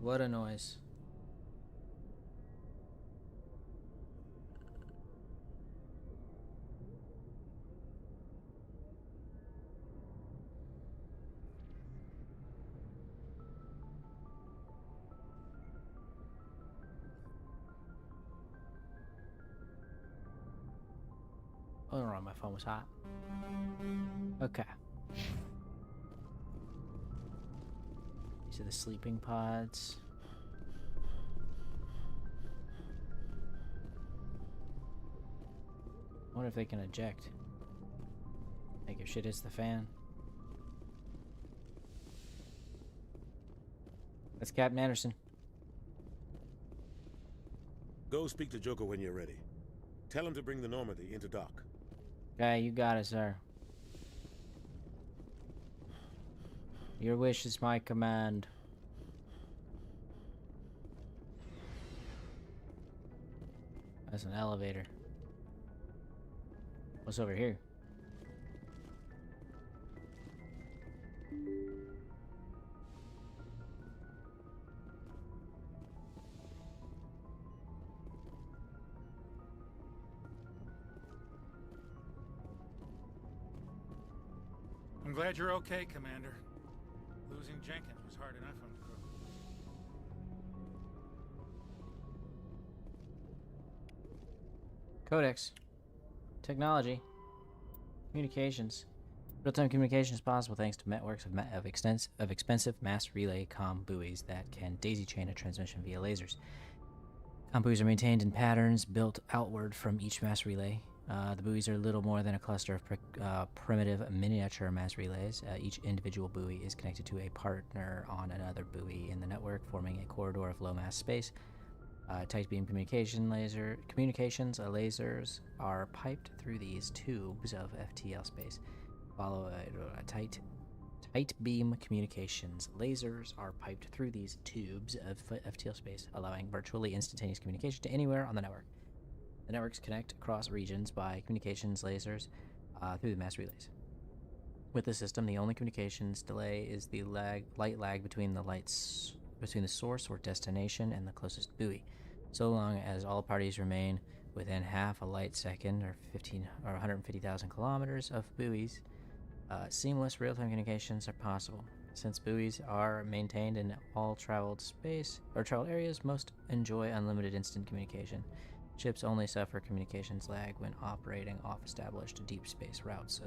What a noise. Oh, no, my phone was hot. Okay. These are the sleeping pods. I wonder if they can eject. Like if shit hits the fan. That's Captain Anderson. Go speak to Joker when you're ready. Tell him to bring the Normandy into dock. Okay, you got it, sir. Your wish is my command. That's an elevator. What's over here? I'm glad you're okay, Commander. Losing Jenkins was hard enough on the crew. Codex. Technology. Communications. Real-time communication is possible thanks to networks of expensive mass relay comm buoys that can daisy-chain a transmission via lasers. Comm buoys are maintained in patterns built outward from each mass relay. The buoys are little more than a cluster of primitive miniature mass relays. Each individual buoy is connected to a partner on another buoy in the network, forming a corridor of low-mass space. Tight beam communications lasers are piped through these tubes of FTL space. Follow a tight beam communications. Lasers are piped through these tubes of teal space, allowing virtually instantaneous communication to anywhere on the network. The networks connect across regions by communications lasers through the mass relays. With the system, the only communications delay is the light lag between the source or destination and the closest buoy. So long as all parties remain within half a light second or 150,000 kilometers of buoys, seamless real-time communications are possible. Since buoys are maintained in all traveled areas, most enjoy unlimited instant communication. Ships only suffer communications lag when operating off established deep space routes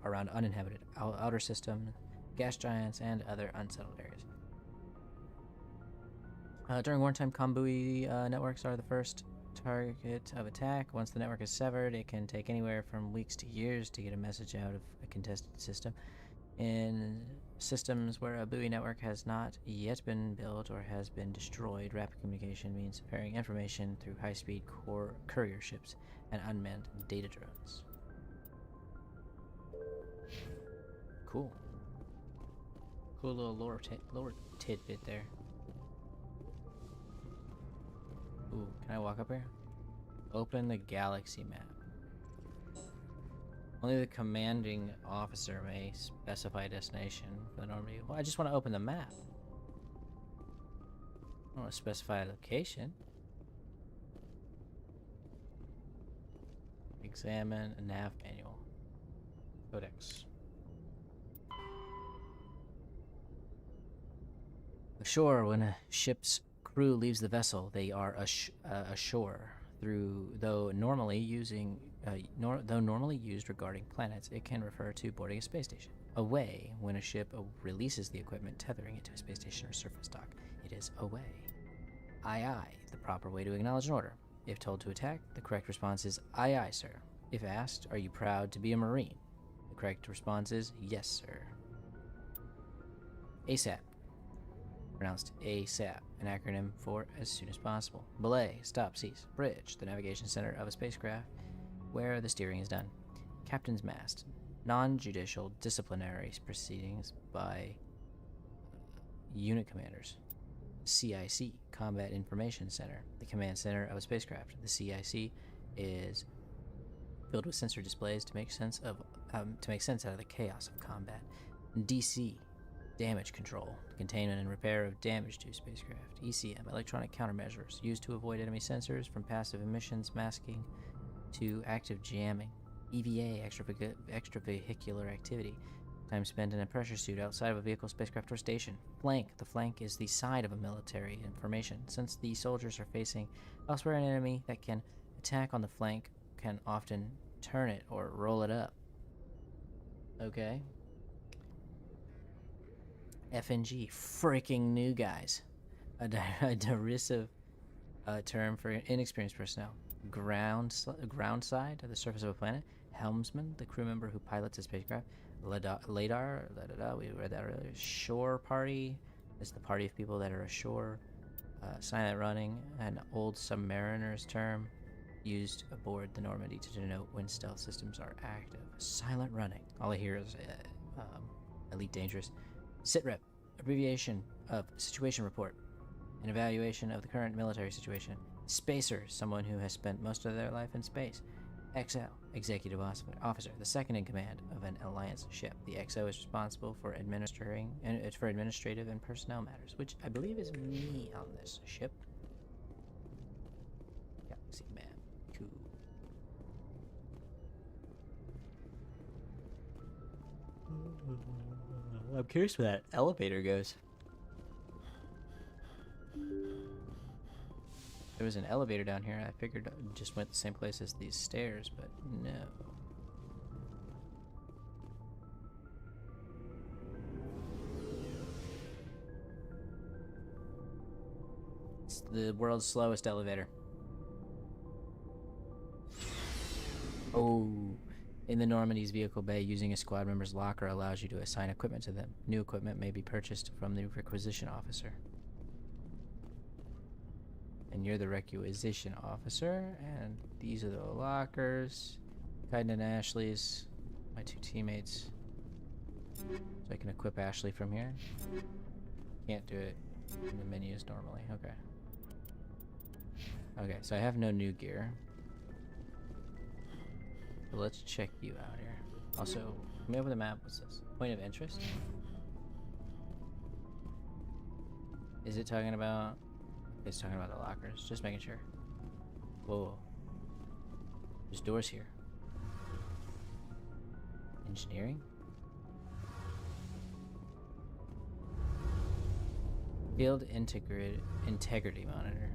around uninhabited outer systems, gas giants, and other unsettled areas. During wartime, buoy networks are the first target of attack. Once the network is severed, it can take anywhere from weeks to years to get a message out of a contested system. In systems where a buoy network has not yet been built or has been destroyed, rapid communication means carrying information through high-speed courier ships and unmanned data drones. Cool. Cool little lore tidbit there. Ooh, can I walk up here? Open the galaxy map. Only the commanding officer may specify a destination for the Normandy. Well, I just want to open the map. I don't want to specify a location. Examine a nav manual. Codex. Ashore, when a ship's crew leaves the vessel, they are ashore. Though normally used regarding planets, it can refer to boarding a space station. Away, when a ship releases the equipment tethering it to a space station or surface dock, it is away. Aye aye, the proper way to acknowledge an order. If told to attack, the correct response is aye aye, sir. If asked, are you proud to be a Marine? The correct response is yes, sir. ASAP. Pronounced ASAP, an acronym for as soon as possible. Belay, stop, cease. Bridge, the navigation center of a spacecraft where the steering is done. Captain's mast, non-judicial disciplinary proceedings by unit commanders. CIC, Combat Information Center, the command center of a spacecraft. The CIC is filled with sensor displays to make sense out of the chaos of combat. DC, damage control, the containment and repair of damage to spacecraft. ECM, electronic countermeasures, used to avoid enemy sensors from passive emissions masking to active jamming. EVA, extravehicular activity, time spent in a pressure suit outside of a vehicle, spacecraft, or station. Flank, the flank is the side of a military formation. Since the soldiers are facing elsewhere, an enemy that can attack on the flank can often turn it or roll it up. Okay. FNG, freaking new guys. A derisive term for inexperienced personnel. Ground side, the surface of a planet. Helmsman, the crew member who pilots a spacecraft. Ladar, we read that earlier. Shore party is the party of people that are ashore. Silent running, an old submariner's term used aboard the Normandy to denote when stealth systems are active. Silent running. All I hear is Elite Dangerous. SITREP, abbreviation of Situation Report, an evaluation of the current military situation. Spacer, someone who has spent most of their life in space. XO, Executive Officer, the second in command of an Alliance ship. The XO is responsible for administrative and personnel matters, which I believe is me on this ship. Galaxy map. Cool. I'm curious where that elevator goes. There was an elevator down here. I figured it just went the same place as these stairs, but no. It's the world's slowest elevator. Oh. In the Normandy's vehicle bay, using a squad member's locker allows you to assign equipment to them. New equipment may be purchased from the requisition officer. And you're the requisition officer, and these are the lockers. Kaiden and Ashley's, my two teammates. So I can equip Ashley from here. Can't do it in the menus normally. Okay. Okay, so I have no new gear. But let's check you out here. Also, can we open the map? What's this? Point of interest? Is it talking about... It's talking about the lockers. Just making sure. Whoa. There's doors here. Engineering? Field integrity monitor.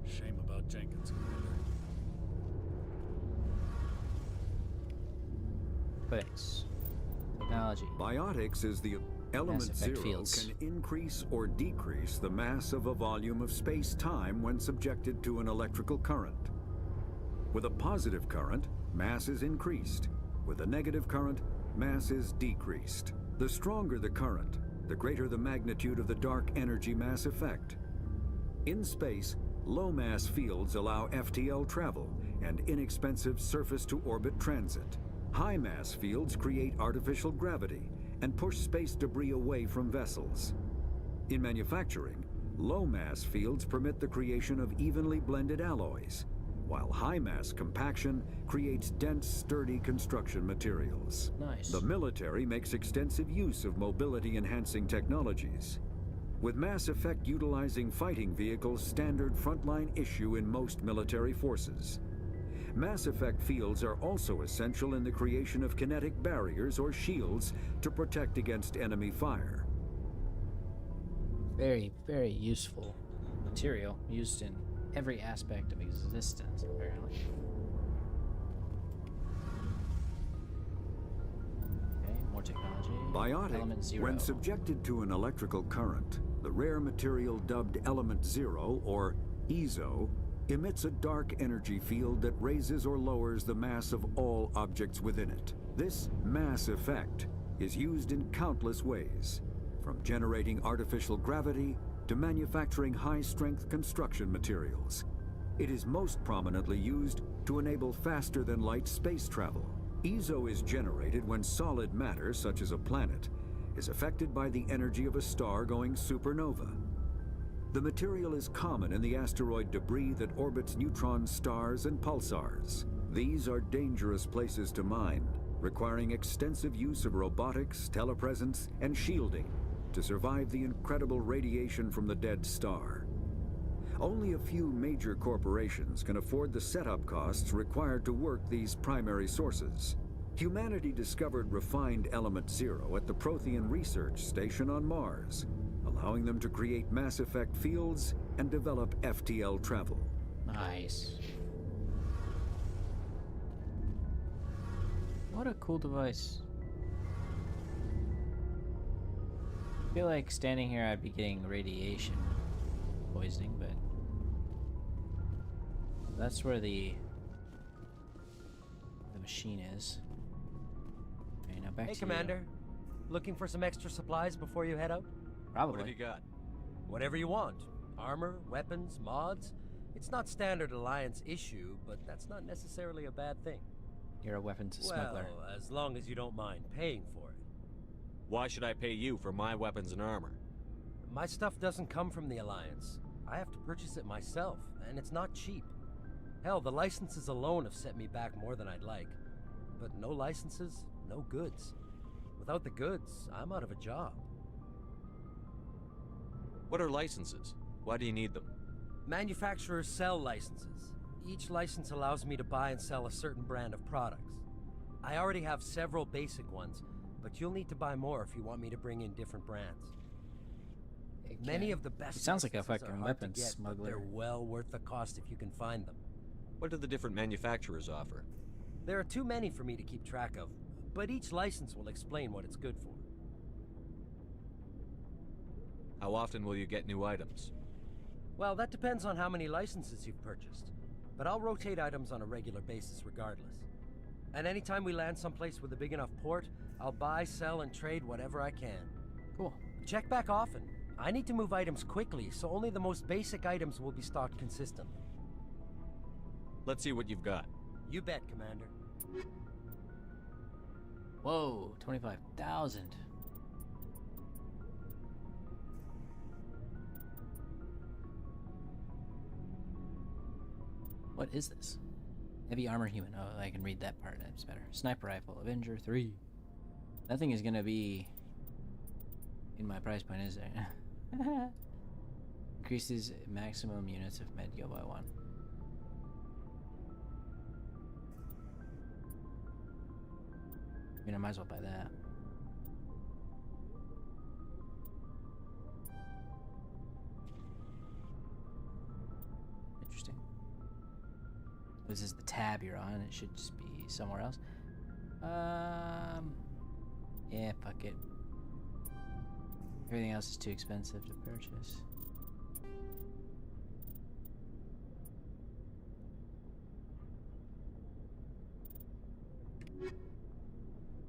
Shame about Jenkins, Commander. Codex. Technology. Biotics is the element zero fields. can increase or decrease the mass of a volume of space-time when subjected to an electrical current. With a positive current, mass is increased. With a negative current, mass is decreased. The stronger the current, the greater the magnitude of the dark energy mass effect. In space, low-mass fields allow FTL travel and inexpensive surface-to-orbit transit. High-mass fields create artificial gravity and push space debris away from vessels. In manufacturing, low-mass fields permit the creation of evenly blended alloys, while high-mass compaction creates dense, sturdy construction materials. Nice. The military makes extensive use of mobility-enhancing technologies, with Mass Effect utilizing fighting vehicles standard frontline issue in most military forces. Mass Effect fields are also essential in the creation of kinetic barriers or shields to protect against enemy fire. Very, very useful material used in every aspect of existence, apparently. Okay, more technology. Element Biotic, zero. when subjected to an electrical current, the rare material dubbed Element Zero, or EZO, emits a dark energy field that raises or lowers the mass of all objects within it. This mass effect is used in countless ways, from generating artificial gravity to manufacturing high-strength construction materials. It is most prominently used to enable faster-than-light space travel. EZO is generated when solid matter, such as a planet, is affected by the energy of a star going supernova. The material is common in the asteroid debris that orbits neutron stars and pulsars. These are dangerous places to mine, requiring extensive use of robotics, telepresence, and shielding to survive the incredible radiation from the dead star. Only a few major corporations can afford the setup costs required to work these primary sources. Humanity discovered refined Element Zero at the Prothean Research Station on Mars, allowing them to create Mass Effect fields and develop FTL travel. Nice. What a cool device. I feel like standing here I'd be getting radiation poisoning, but that's where the machine is. Okay, now back to Commander. Looking for some extra supplies before you head out? Probably. What have you got? Whatever you want. Armor, weapons, mods. It's not standard Alliance issue, but that's not necessarily a bad thing. You're a weapons smuggler. Well, as long as you don't mind paying for it. Why should I pay you for my weapons and armor? My stuff doesn't come from the Alliance. I have to purchase it myself, and it's not cheap. Hell, the licenses alone have set me back more than I'd like. But no licenses, no goods. Without the goods, I'm out of a job. What are licenses? Why do you need them? Manufacturers sell licenses. Each license allows me to buy and sell a certain brand of products. I already have several basic ones, but you'll need to buy more if you want me to bring in different brands. Many of the best. It sounds like a licenses fucking are hard to weapons get, but smuggler. They're well worth the cost if you can find them. What do the different manufacturers offer? There are too many for me to keep track of, but each license will explain what it's good for. How often will you get new items? Well, that depends on how many licenses you've purchased, but I'll rotate items on a regular basis regardless. And anytime we land someplace with a big enough port, I'll buy, sell, and trade whatever I can. Cool. Check back often. I need to move items quickly, so only the most basic items will be stocked consistently. Let's see what you've got. You bet, Commander. Whoa, 25,000. What is this? Heavy armor human. Oh, I can read that part. That's better. Sniper rifle. Avenger 3. Nothing is gonna be in my price point, is there? Increases maximum units of med go by 1. I mean, I might as well buy that. Interesting. This is the tab you're on. It should just be somewhere else. Yeah, fuck it. Everything else is too expensive to purchase.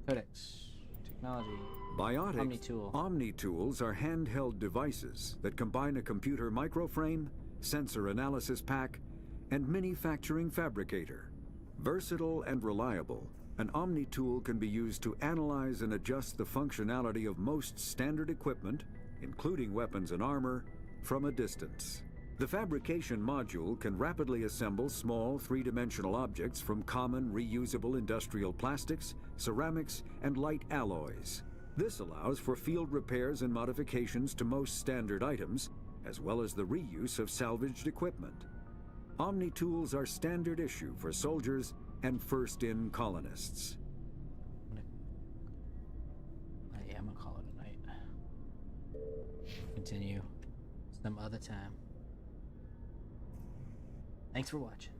Codex. Technology. Biotic Omni-tool. Omni-tools are handheld devices that combine a computer microframe, sensor analysis pack, and manufacturing fabricator. Versatile and reliable, an Omni-tool can be used to analyze and adjust the functionality of most standard equipment, including weapons and armor, from a distance. The fabrication module can rapidly assemble small three-dimensional objects from common reusable industrial plastics, ceramics, and light alloys. This allows for field repairs and modifications to most standard items, as well as the reuse of salvaged equipment. Omni-tools are standard issue for soldiers and first-in colonists. Yeah, I'm gonna call it a night. Continue some other time. Thanks for watching.